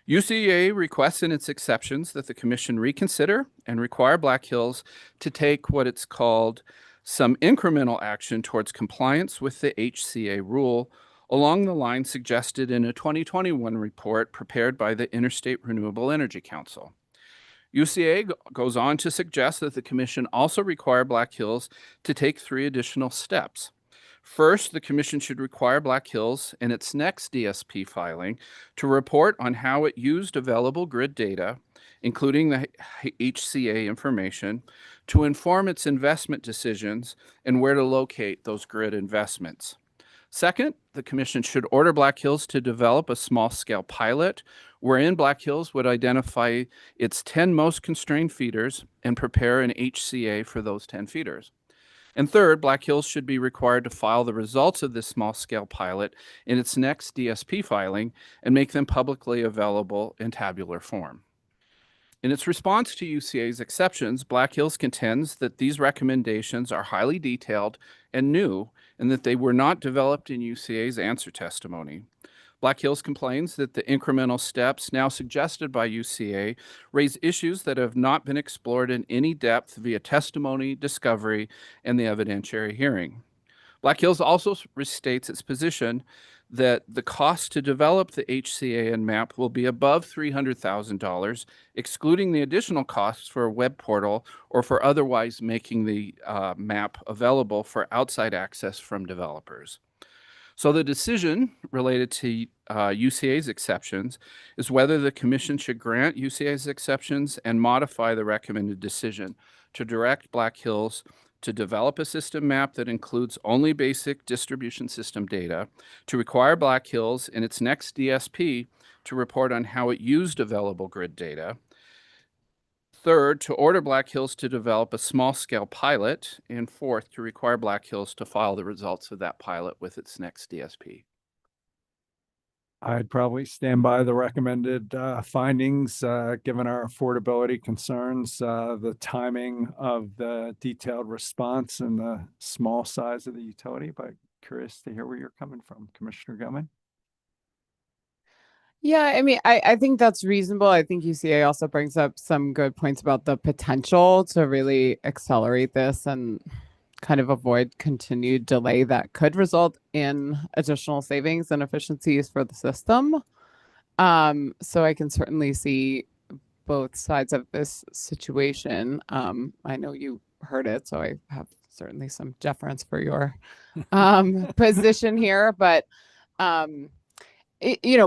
Speaker 14: UCA requests in its exceptions that the Commission reconsider and require Black Hills to take what it's called some incremental action towards compliance with the HCA rule along the lines suggested in a 2021 report prepared by the Interstate Renewable Energy Council. UCA goes on to suggest that the Commission also require Black Hills to take 3 additional steps. First, the Commission should require Black Hills in its next DSP filing to report on how it used available grid data, including the HCA information, to inform its investment decisions and where to locate those grid investments. Second, the Commission should order Black Hills to develop a small-scale pilot wherein Black Hills would identify its 10 most constrained feeders and prepare an HCA for those 10 feeders. And third, Black Hills should be required to file the results of this small-scale pilot in its next DSP filing and make them publicly available in tabular form. In its response to UCA's exceptions, Black Hills contends that these recommendations are highly detailed and new, and that they were not developed in UCA's answer testimony. Black Hills complains that the incremental steps now suggested by UCA raise issues that have not been explored in any depth via testimony, discovery, and the evidentiary hearing. Black Hills also restates its position that the cost to develop the HCAN map will be above $300,000, excluding the additional costs for a web portal or for otherwise making the map available for outside access from developers. So the decision related to UCA's exceptions is whether the commission should grant UCA's exceptions and modify the recommended decision to direct Black Hills to develop a system map that includes only basic distribution system data, to require Black Hills in its next DSP to report on how it used available grid data. Third, to order Black Hills to develop a small-scale pilot. And fourth, to require Black Hills to file the results of that pilot with its next DSP.
Speaker 5: I'd probably stand by the recommended findings, given our affordability concerns, the timing of the detailed response and the small size of the utility, but curious to hear where you're coming from, Commissioner Gilman.
Speaker 6: Yeah, I mean, I think that's reasonable. I think UCA also brings up some good points about the potential to really accelerate this and kind of avoid continued delay that could result in additional savings and efficiencies for the system. So I can certainly see both sides of this situation. I know you heard it, so I have certainly some deference for your position here, but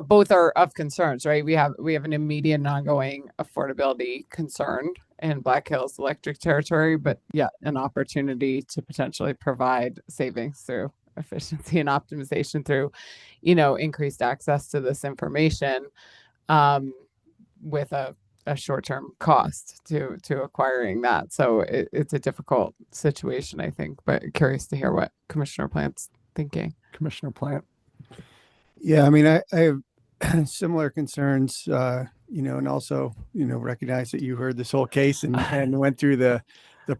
Speaker 6: both are of concerns, right? We have an immediate and ongoing affordability concern in Black Hills electric territory, but yeah, an opportunity to potentially provide savings through efficiency and optimization through, increased access to this information, with a short-term cost to acquiring that. So it's a difficult situation, I think, but curious to hear what Commissioner Plant's thinking.
Speaker 5: Commissioner Plant.
Speaker 7: Yeah, I mean, I have similar concerns, and also, recognize that you heard this whole case and went through the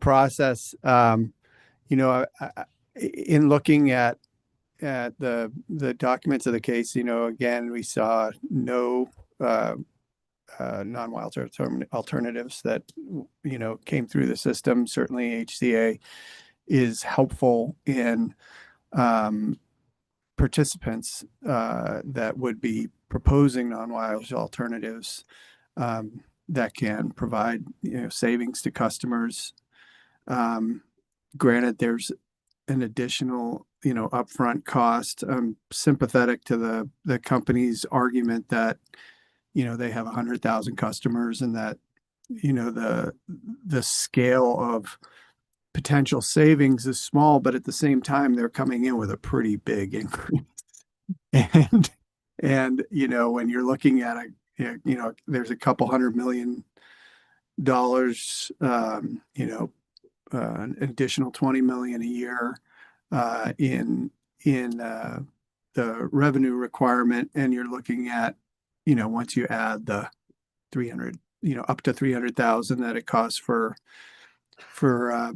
Speaker 7: process. In looking at the documents of the case, again, we saw no non-wild alternatives that, came through the system. Certainly HCA is helpful in participants that would be proposing non-wild alternatives that can provide savings to customers. Granted, there's an additional upfront cost. I'm sympathetic to the company's argument that they have 100,000 customers and that the scale of potential savings is small, but at the same time, they're coming in with a pretty big increase. And when you're looking at there's a couple $100 million, an additional $20 million a year in the revenue requirement, and you're looking at once you add the 300, up to 300,000 that it costs for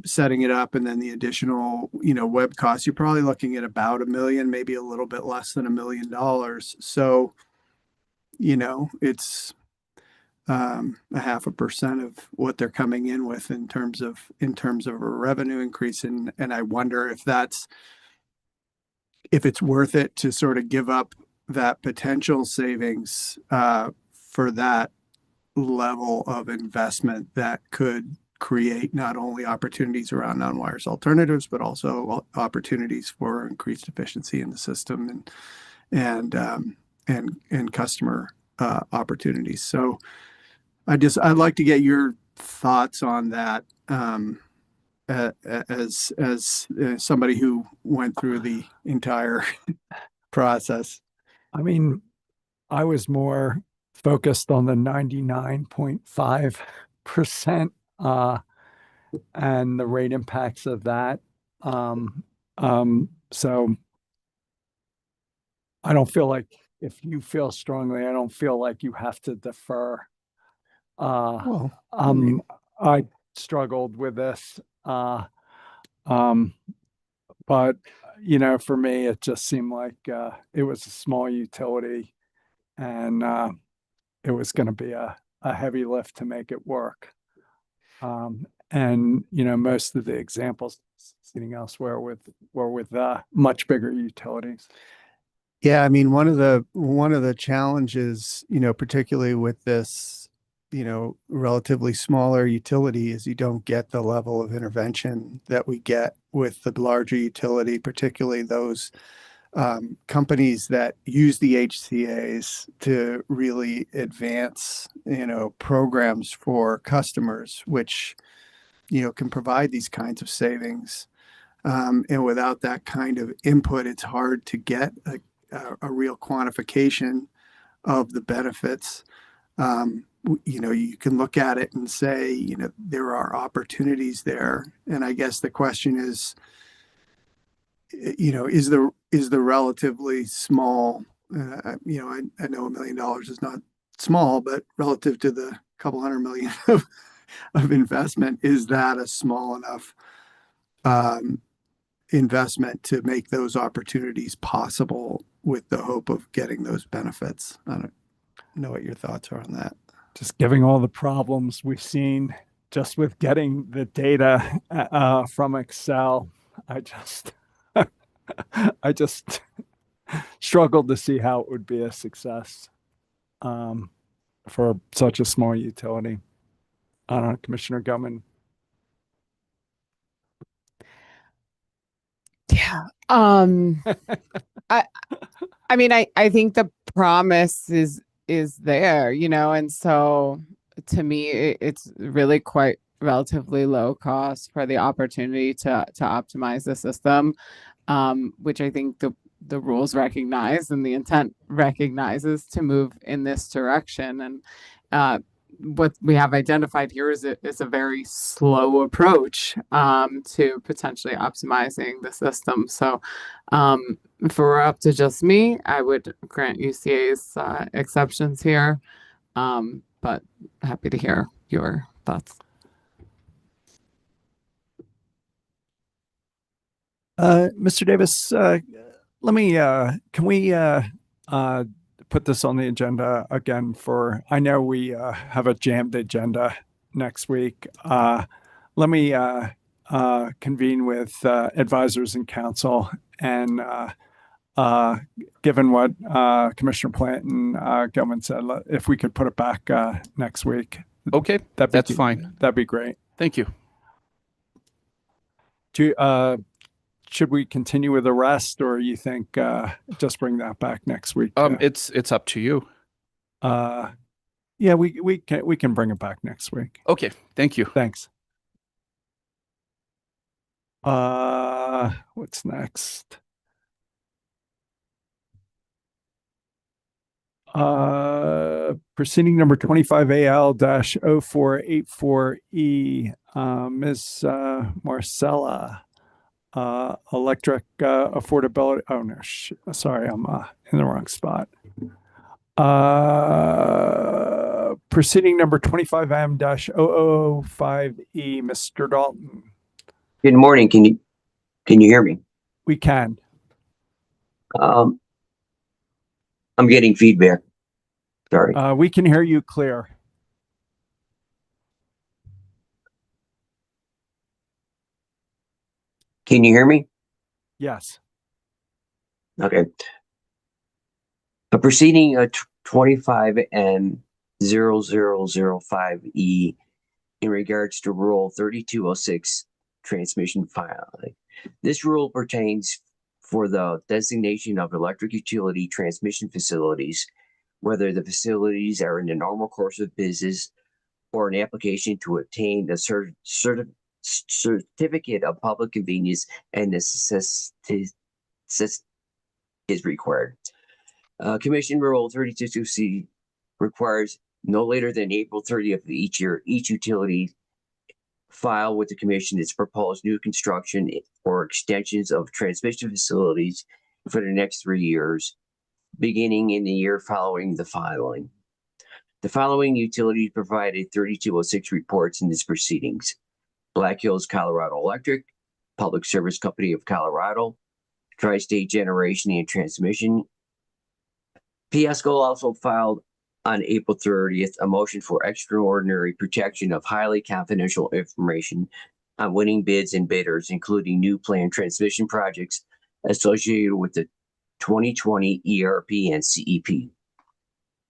Speaker 7: setting it up, and then the additional, web costs, you're probably looking at about $1 million, maybe a little bit less than $1 million. So, it's 0.5% of what they're coming in with in terms of a revenue increase. And I wonder if it's worth it to sort of give up that potential savings for that level of investment that could create not only opportunities around non-wires alternatives, but also opportunities for increased efficiency in the system and customer opportunities. So I'd like to get your thoughts on that as somebody who went through the entire process.
Speaker 5: I mean, I was more focused on the 99.5% and the rate impacts of that. So I don't feel like, if you feel strongly, I don't feel like you have to defer.
Speaker 7: Well,
Speaker 5: I struggled with this. But for me, it just seemed like it was a small utility, and it was going to be a heavy lift to make it work. And most of the examples sitting elsewhere were with much bigger utilities.
Speaker 7: Yeah, I mean, one of the challenges, particularly with this, relatively smaller utility is you don't get the level of intervention that we get with the larger utility, particularly those companies that use the HCAs to really advance, programs for customers, which, can provide these kinds of savings. And without that kind of input, it's hard to get a real quantification of the benefits. You can look at it and say, there are opportunities there. And I guess the question is, is the relatively small, I know $1 million is not small, but relative to the couple hundred million of investment, is that a small enough investment to make those opportunities possible with the hope of getting those benefits? I don't know what your thoughts are on that.
Speaker 5: Just giving all the problems we've seen just with getting the data from Excel, I just I just struggled to see how it would be a success for such a small utility. I don't know, Commissioner Gilman.
Speaker 6: Yeah. I mean, I think the promise is there, and so to me, it's really quite relatively low cost for the opportunity to optimize the system, which I think the rules recognize and the intent recognizes to move in this direction. And what we have identified here is a very slow approach to potentially optimizing the system. So if it were up to just me, I would grant UCA's exceptions here, but happy to hear your thoughts.
Speaker 5: Mr. Davis, can we put this on the agenda again I know we have a jammed agenda next week. Let me convene with advisors and council and given what Commissioner Plant and Gilman said, if we could put it back next week.
Speaker 14: Okay, that's fine.
Speaker 5: That'd be great.
Speaker 14: Thank you.
Speaker 5: Should we continue with the rest, or you think just bring that back next week?
Speaker 14: It's up to you.
Speaker 5: Yeah, we can bring it back next week.
Speaker 14: Okay, thank you.
Speaker 5: Thanks. What's next? Proceeding number 25AL-0484E, Ms. Marcella, electric affordability. Oh no, sorry, I'm in the wrong spot. Proceeding number 25M-005E, Mr. Dalton.
Speaker 15: Good morning. Can you hear me?
Speaker 5: We can.
Speaker 15: I'm getting feedback. Sorry.
Speaker 5: We can hear you clear.
Speaker 15: Can you hear me?
Speaker 5: Yes.
Speaker 15: Okay. Proceeding 25M-0005E in regards to Rule 3206 transmission filing. This rule pertains for the designation of electric utility transmission facilities, whether the facilities are in the normal course of business or an application to obtain a certificate of public convenience and necessity is required. Commission Rule 32C requires no later than April 30th of each year, each utility file with the commission its proposed new construction or extensions of transmission facilities for the next 3 years, beginning in the year following the filing. The following utilities provided 3206 reports in these proceedings: Black Hills Colorado Electric, Public Service Company of Colorado, Tri-State Generation and Transmission. PSCO also filed on April 30th a motion for extraordinary protection of highly confidential information on winning bids and bidders, including new planned transmission projects associated with the 2020 ERP and CEP.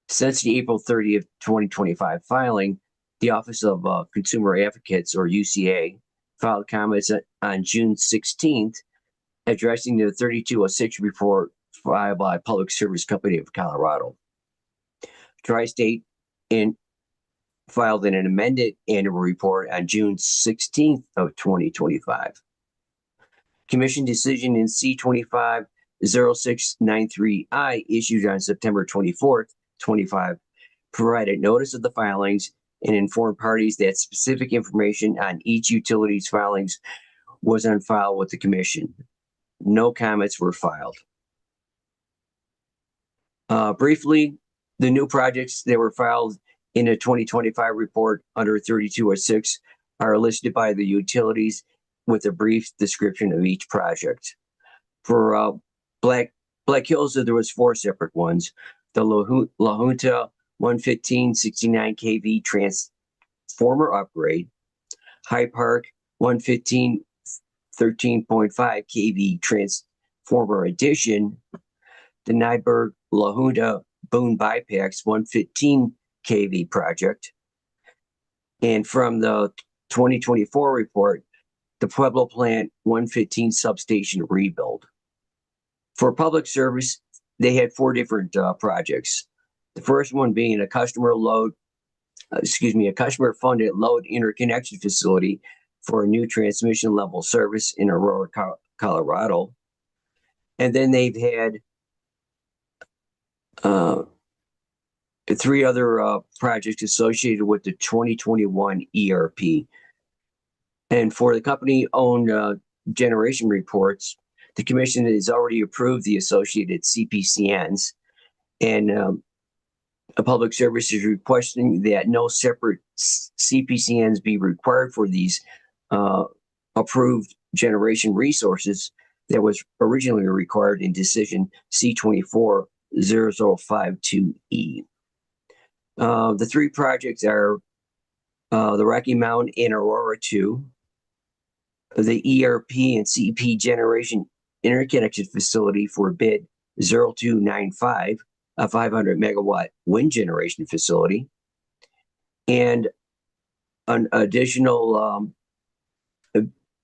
Speaker 15: Since the April 30th, 2025 filing, the Office of Consumer Advocates, or UCA, filed comments on June 16th, addressing the 3206 report filed by Public Service Company of Colorado. Tri-State filed an amended annual report on June 16th of 2025. Commission decision in C-25-0693I issued on September 24th, 25, provided notice of the filings and informed parties that specific information on each utility's filings was on file with the Commission. No comments were filed. Briefly, the new projects that were filed in the 2025 report under 3206 are listed by the utilities with a brief description of each project. For Black Hills, there was 4 separate ones. The La Junta 115-69 kV transformer upgrade, High Park 115 13.5 kV transformer addition, the Nyberg La Junta Boone Bypass 115 kV project, and from the 2024 report, the Pueblo Plant 115 substation rebuild. For public service, they had 4 different projects. The first one being a customer funded load interconnection facility for a new transmission level service in Aurora, Colorado. And then they've had 3 other projects associated with the 2021 ERP. And for the company-owned generation reports, the Commission has already approved the associated CPCNs, and a public service is requesting that no separate CPCNs be required for these approved generation resources that was originally required in decision C240052E. The 3 projects are the Rocky Mountain and Aurora 2, the ERP and CP generation interconnection facility for bid 0295, a 500 megawatt wind generation facility, and an additional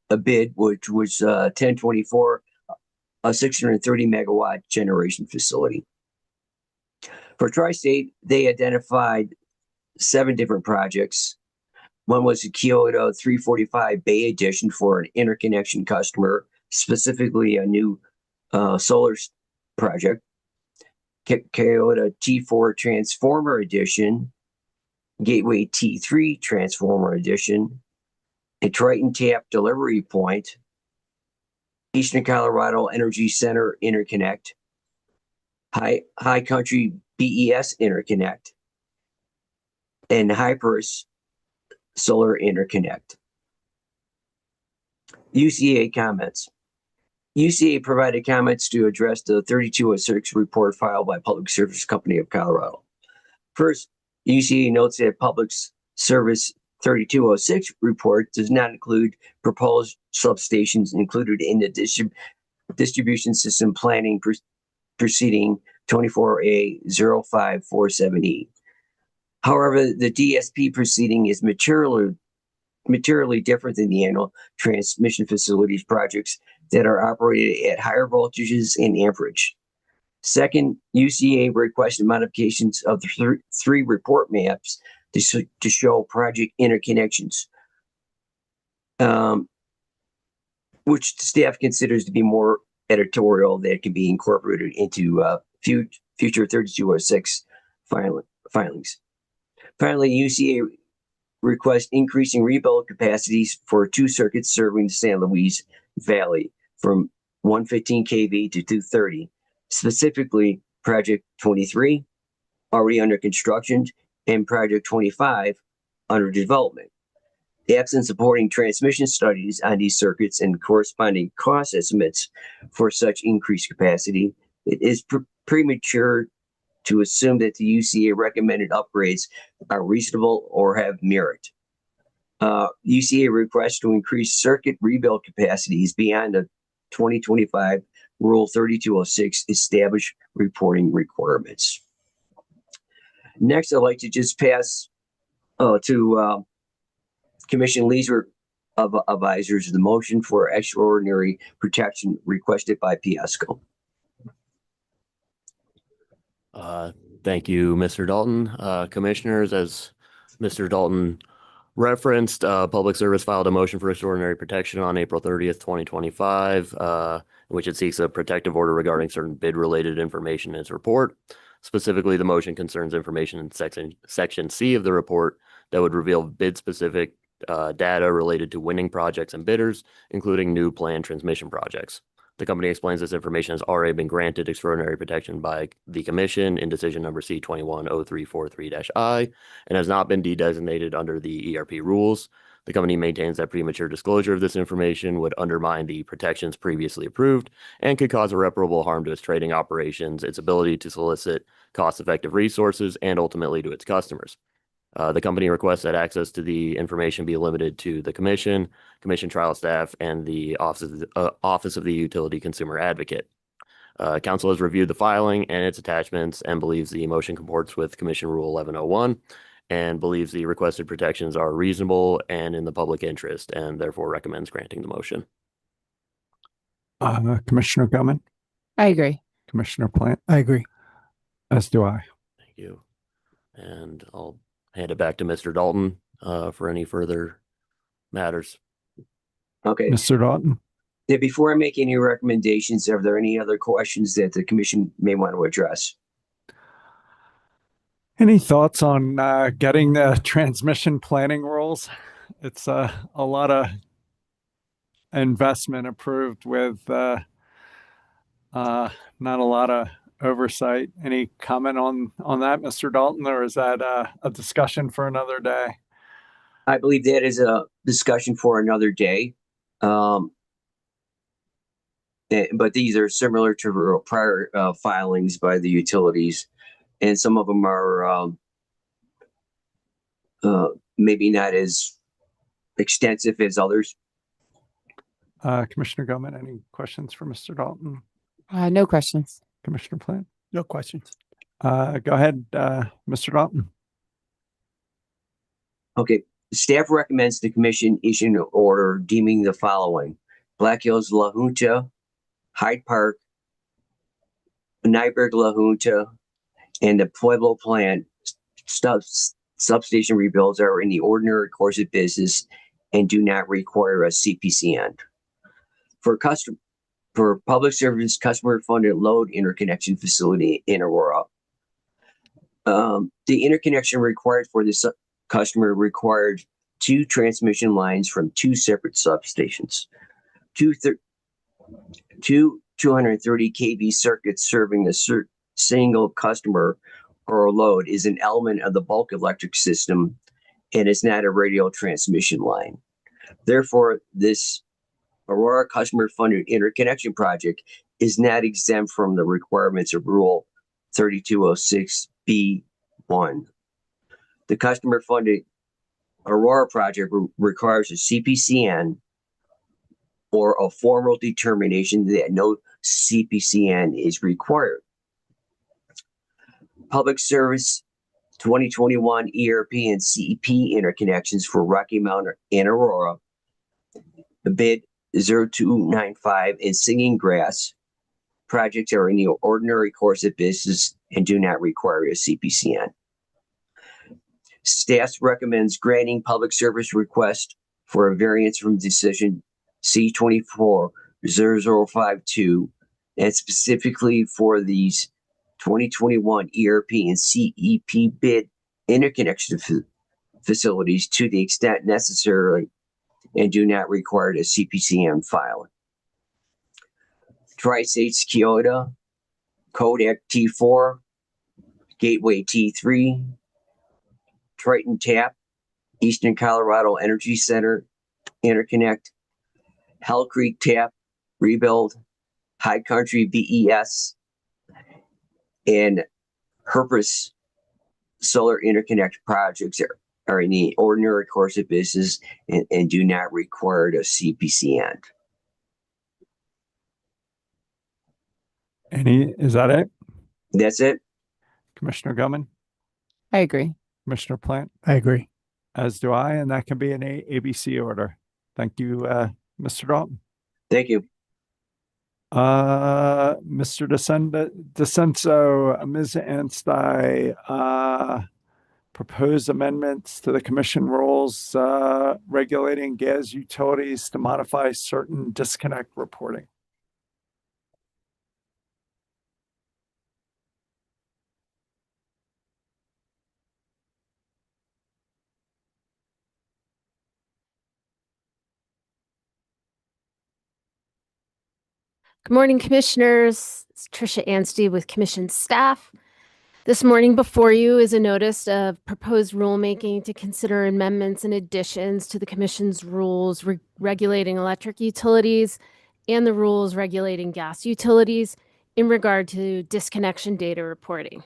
Speaker 15: a bid which was 1024, a 630 megawatt generation facility. For Tri-State, they identified 7 different projects. One was the Kyoto 345 Bay Edition for an interconnection customer, specifically a new solar project. Kyoto T4 Transformer Edition, Gateway T3 Transformer Edition, a Triton Tap Delivery Point, Eastern Colorado Energy Center Interconnect, High Country BES Interconnect, and Hypers Solar Interconnect. UCA comments. UCA provided comments to address the 3206 report filed by Public Service Company of Colorado. First, UCA notes that Public Service 3206 report does not include proposed substations included in the distribution system planning proceeding 24A0547E. However, the DSP proceeding is materially different than the annual transmission facilities projects that are operated at higher voltages and amperage. Second, UCA requested modifications of the 3 report maps to show project interconnections, which the staff considers to be more editorial that can be incorporated into future 3206 filings. Finally, UCA requests increasing rebuild capacities for 2 circuits serving the San Luis Valley from 115 kV to 230, specifically Project 23, already under construction, and Project 25, under development. Absent supporting transmission studies on these circuits and corresponding cost estimates for such increased capacity, it is premature to assume that the UCA recommended upgrades are reasonable or have merit. UCA requests to increase circuit rebuild capacities beyond the 2025 Rule 3206 establish reporting requirements. Next, I'd like to just pass to Commission Leader of Advisors the motion for extraordinary protection requested by Piasco.
Speaker 11: Thank you, Mr. Dalton. Commissioners, as Mr. Dalton referenced, Public Service filed a motion for extraordinary protection on April 30th, 2025, in which it seeks a protective order regarding certain bid-related information in its report. Specifically, the motion concerns information in Section C of the report that would reveal bid-specific data related to winning projects and bidders, including new planned transmission projects. The company explains this information has already been granted extraordinary protection by the Commission in decision number C210343-I and has not been de-designated under the ERP rules. The company maintains that premature disclosure of this information would undermine the protections previously approved and could cause irreparable harm to its trading operations, its ability to solicit cost-effective resources, and ultimately to its customers. The company requests that access to the information be limited to the Commission trial staff, and the Office of the Utility Consumer Advocate. Council has reviewed the filing and its attachments and believes the motion comports with Commission Rule 1101 and believes the requested protections are reasonable and in the public interest, and therefore recommends granting the motion.
Speaker 5: Commissioner Gilman,
Speaker 6: I agree.
Speaker 5: Commissioner Plant,
Speaker 7: I agree.
Speaker 5: as do I.
Speaker 11: Thank you. And I'll hand it back to Mr. Dalton for any further matters.
Speaker 15: Okay.
Speaker 5: Mr. Dalton.
Speaker 15: Now, before I make any recommendations, are there any other questions that the Commission may want to address?
Speaker 5: Any thoughts on getting the transmission planning rules? It's a lot of investment approved with not a lot of oversight. Any comment on that, Mr. Dalton, or is that a discussion for another day?
Speaker 15: I believe that is a discussion for another day. But these are similar to prior filings by the utilities, and some of them are maybe not as extensive as others.
Speaker 5: Commissioner Gilman, any questions for Mr. Dalton?
Speaker 6: No questions.
Speaker 5: Commissioner Plant?
Speaker 7: No questions.
Speaker 5: Go ahead, Mr. Dalton.
Speaker 15: Okay. Staff recommends the Commission issue an order deeming the following: Black Hills La Junta, Hyde Park, Nyberg La Junta, and the Pueblo plant substation rebuilds are in the ordinary course of business and do not require a CPCN. For public service customer funded load interconnection facility in Aurora, the interconnection required for this customer required 2 transmission lines from 2 separate substations. Two 230 kV circuits serving a single customer or load is an element of the bulk electric system and is not a radio transmission line. Therefore, this Aurora customer funded interconnection project is not exempt from the requirements of Rule 3206B1. The customer funded Aurora project requires a CPCN or a formal determination that no CPCN is required. Public Service 2021 ERP and CEP interconnections for Rocky Mount and Aurora, the bid 0295 and Singing Grass projects are in the ordinary course of business and do not require a CPCN. Staff recommends granting public service request for a variance from decision C240052 and specifically for these 2021 ERP and CEP bid interconnection facilities to the extent necessary and do not require a CPCN filing. Tri-States Kyoto, Kodak T4, Gateway T3, Triton Tap, Eastern Colorado Energy Center, Interconnect, Hell Creek Tap, Rebuild, High Country VES, and Herpes Solar Interconnect projects are in the ordinary course of business and do not require a CPCN.
Speaker 5: Is that it?
Speaker 15: That's it.
Speaker 5: Commissioner Gilman,
Speaker 6: I agree.
Speaker 5: Commissioner Plant,
Speaker 7: I agree.
Speaker 5: as do I, and that can be an ABC order. Thank you, Mr. Dalton.
Speaker 15: Thank you.
Speaker 5: Mr. DeCenso, Ms. Anstey, proposed amendments to the commission rules regulating gas utilities to modify certain disconnect reporting.
Speaker 4: Good morning, commissioners. It's Tricia Anstey with commission staff. This morning before you is a notice of proposed rulemaking to consider amendments and additions to the commission's rules regulating electric utilities and the rules regulating gas utilities in regard to disconnection data reporting.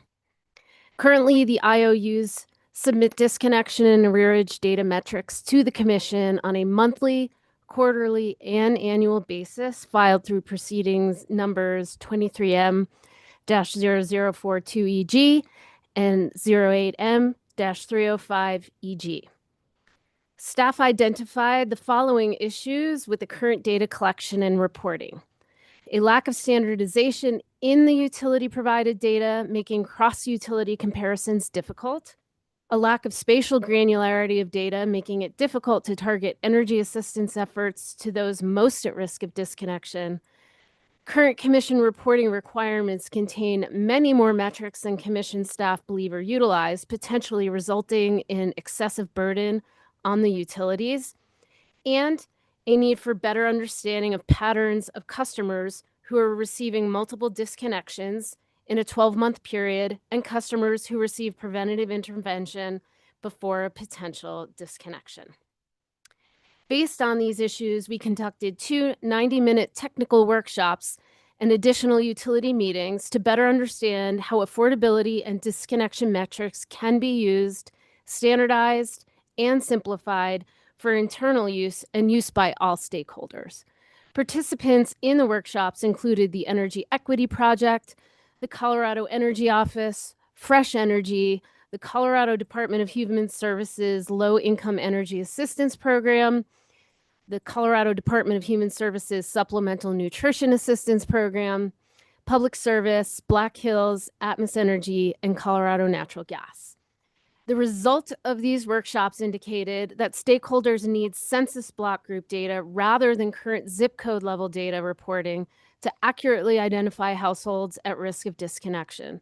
Speaker 4: Currently, the IOUs submit disconnection and arrearage data metrics to the commission on a monthly, quarterly, and annual basis filed through proceedings numbers 23M-0042EG and 08M-305EG. Staff identified the following issues with the current data collection and reporting: a lack of standardization in the utility provided data, making cross-utility comparisons difficult; a lack of spatial granularity of data, making it difficult to target energy assistance efforts to those most at risk of disconnection. Current commission reporting requirements contain many more metrics than commission staff believe are utilized, potentially resulting in excessive burden on the utilities, and a need for better understanding of patterns of customers who are receiving multiple disconnections in a 12-month period and customers who receive preventative intervention before a potential disconnection. Based on these issues, we conducted 2 90-minute technical workshops and additional utility meetings to better understand how affordability and disconnection metrics can be used, standardized, and simplified for internal use and use by all stakeholders. Participants in the workshops included the Energy Equity Project, the Colorado Energy Office, Fresh Energy, the Colorado Department of Human Services Low Income Energy Assistance Program, the Colorado Department of Human Services Supplemental Nutrition Assistance Program, Public Service, Black Hills, Atmos Energy, and Colorado Natural Gas. The result of these workshops indicated that stakeholders need census block group data rather than current zip code level data reporting to accurately identify households at risk of disconnection.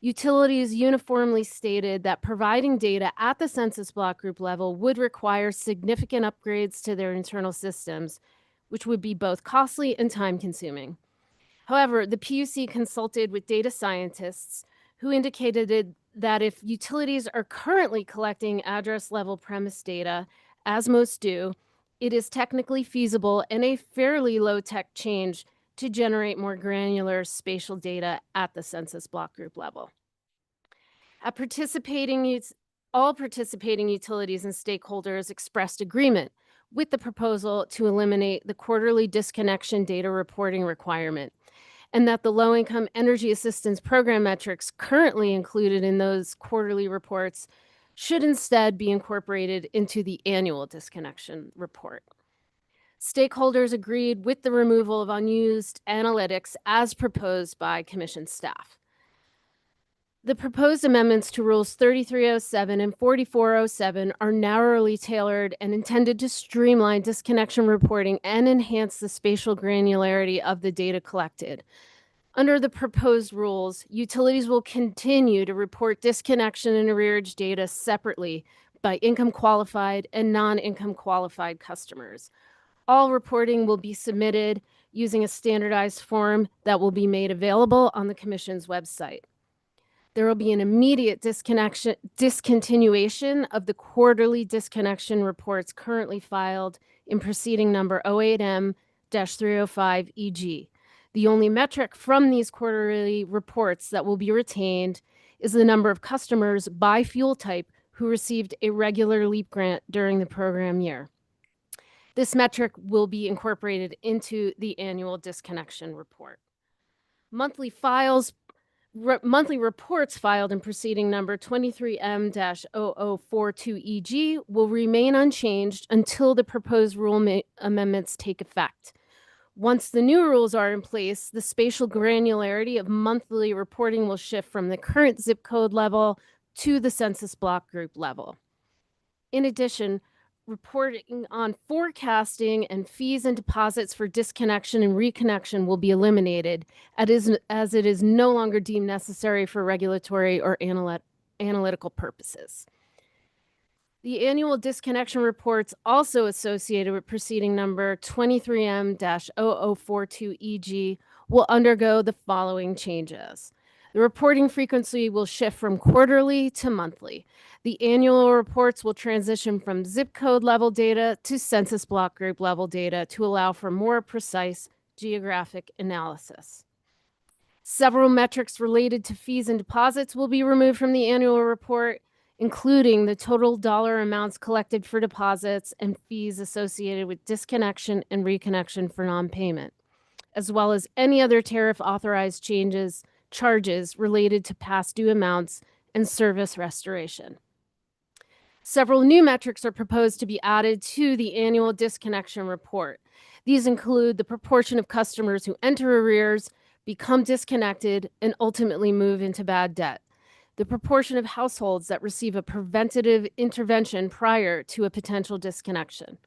Speaker 4: Utilities uniformly stated that providing data at the census block group level would require significant upgrades to their internal systems, which would be both costly and time-consuming. However, the PUC consulted with data scientists who indicated that if utilities are currently collecting address-level premise data, as most do, it is technically feasible and a fairly low-tech change to generate more granular spatial data at the census block group level. All participating utilities and stakeholders expressed agreement with the proposal to eliminate the quarterly disconnection data reporting requirement, and that the low-income energy assistance program metrics currently included in those quarterly reports should instead be incorporated into the annual disconnection report. Stakeholders agreed with the removal of unused analytics as proposed by commission staff. The proposed amendments to Rules 3307 and 4407 are narrowly tailored and intended to streamline disconnection reporting and enhance the spatial granularity of the data collected. Under the proposed rules, utilities will continue to report disconnection and arrearage data separately by income qualified and non-income qualified customers. All reporting will be submitted using a standardized form that will be made available on the Commission's website. There will be an immediate discontinuation of the quarterly disconnection reports currently filed in proceeding number 08M-305EG. The only metric from these quarterly reports that will be retained is the number of customers by fuel type who received a regular LEAP grant during the program year. This metric will be incorporated into the annual disconnection report. Monthly reports filed in proceeding number 23M-0042EG will remain unchanged until the proposed rule amendments take effect. Once the new rules are in place, the spatial granularity of monthly reporting will shift from the current zip code level to the census block group level. In addition, reporting on forecasting and fees and deposits for disconnection and reconnection will be eliminated as it is no longer deemed necessary for regulatory or analytical purposes. The annual disconnection reports also associated with proceeding number 23M-0042EG will undergo the following changes. The reporting frequency will shift from quarterly to monthly. The annual reports will transition from zip code level data to census block group level data to allow for more precise geographic analysis. Several metrics related to fees and deposits will be removed from the annual report, including the total dollar amounts collected for deposits and fees associated with disconnection and reconnection for non-payment, as well as any other tariff authorized charges related to past due amounts and service restoration. Several new metrics are proposed to be added to the annual disconnection report. These include the proportion of customers who enter arrears, become disconnected, and ultimately move into bad debt, the proportion of households that receive a preventative intervention prior to a potential disconnection,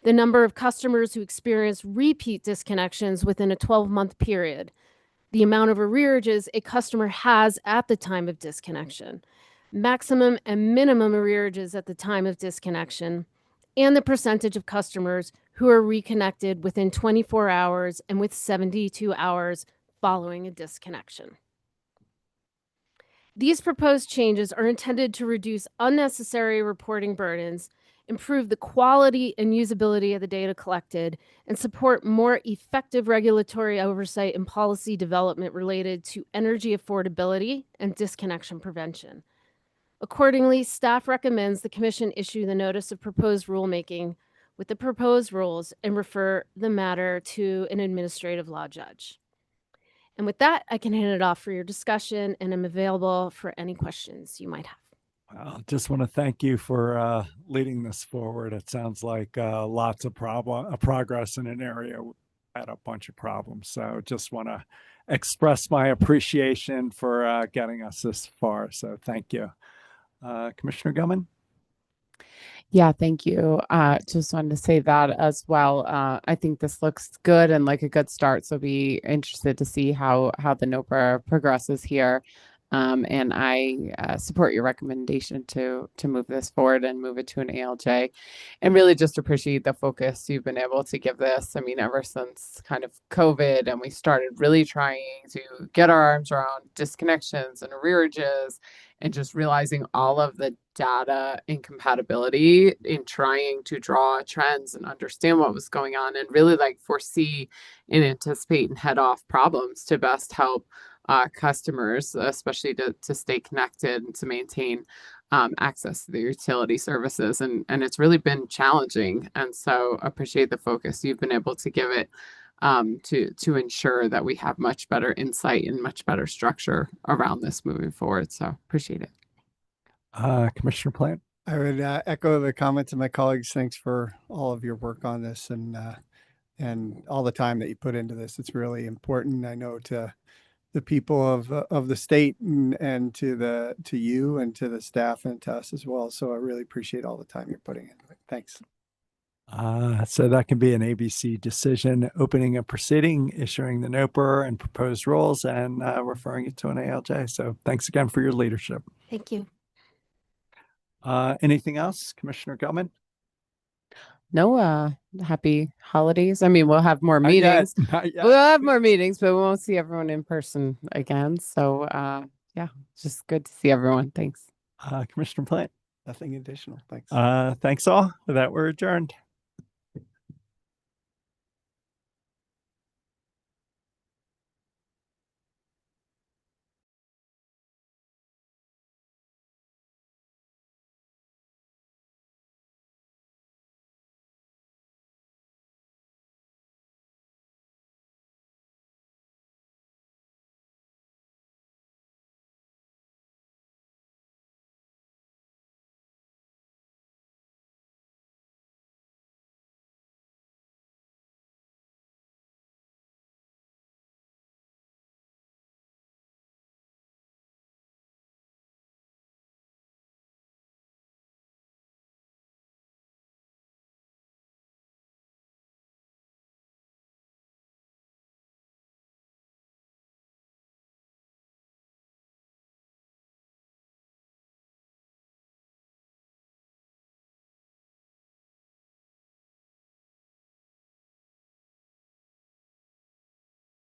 Speaker 4: the number of customers who experience repeat disconnections within a 12-month period, the amount of arrearages a customer has at the time of disconnection, maximum and minimum arrearages at the time of disconnection, and the percentage of customers who are reconnected within 24 hours and with 72 hours following a disconnection. These proposed changes are intended to reduce unnecessary reporting burdens, improve the quality and usability of the data collected, and support more effective regulatory oversight and policy development related to energy affordability and disconnection prevention. Accordingly, staff recommends the Commission issue the notice of proposed rulemaking with the proposed rules and refer the matter to an administrative law judge. And with that, I can hand it off for your discussion, and I'm available for any questions you might have.
Speaker 5: Well, just want to thank you for leading this forward. It sounds like lots of progress in an area had a bunch of problems. So just want to express my appreciation for getting us this far. So thank you. Commissioner Gilman?
Speaker 6: Yeah, thank you. Just wanted to say that as well. I think this looks good and like a good start. So be interested to see how the NOPA progresses here. And I support your recommendation to move this forward and move it to an ALJ, and really just appreciate the focus you've been able to give this. I mean, ever since kind of COVID, and we started really trying to get our arms around disconnections and arrearages, and just realizing all of the data incompatibility in trying to draw trends and understand what was going on, and really like foresee and anticipate and head off problems to best help customers, especially to stay connected and to maintain access to the utility services. And it's really been challenging. And so appreciate the focus you've been able to give it to ensure that we have much better insight and much better structure around this moving forward. So appreciate it.
Speaker 5: Commissioner Plant?
Speaker 7: I would echo the comments of my colleagues. Thanks for all of your work on this and all the time that you put into this. It's really important. I know to the people of the state and to you and to the staff and to us as well. So I really appreciate all the time you're putting into it. Thanks.
Speaker 5: So that can be an ABC decision: opening a proceeding, issuing the NOPA and proposed rules, and referring it to an ALJ. So thanks again for your leadership.
Speaker 4: Thank you.
Speaker 5: Anything else, Commissioner Gilman?
Speaker 6: No, happy holidays. I mean, we'll have more
Speaker 5: Not yet.
Speaker 6: meetings.
Speaker 5: Not yet.
Speaker 6: We'll have more meetings, but we won't see everyone in person again. So yeah, just good to see everyone. Thanks.
Speaker 5: Commissioner Plant?
Speaker 7: Nothing additional. Thanks.
Speaker 5: Thanks all. With that, we're adjourned.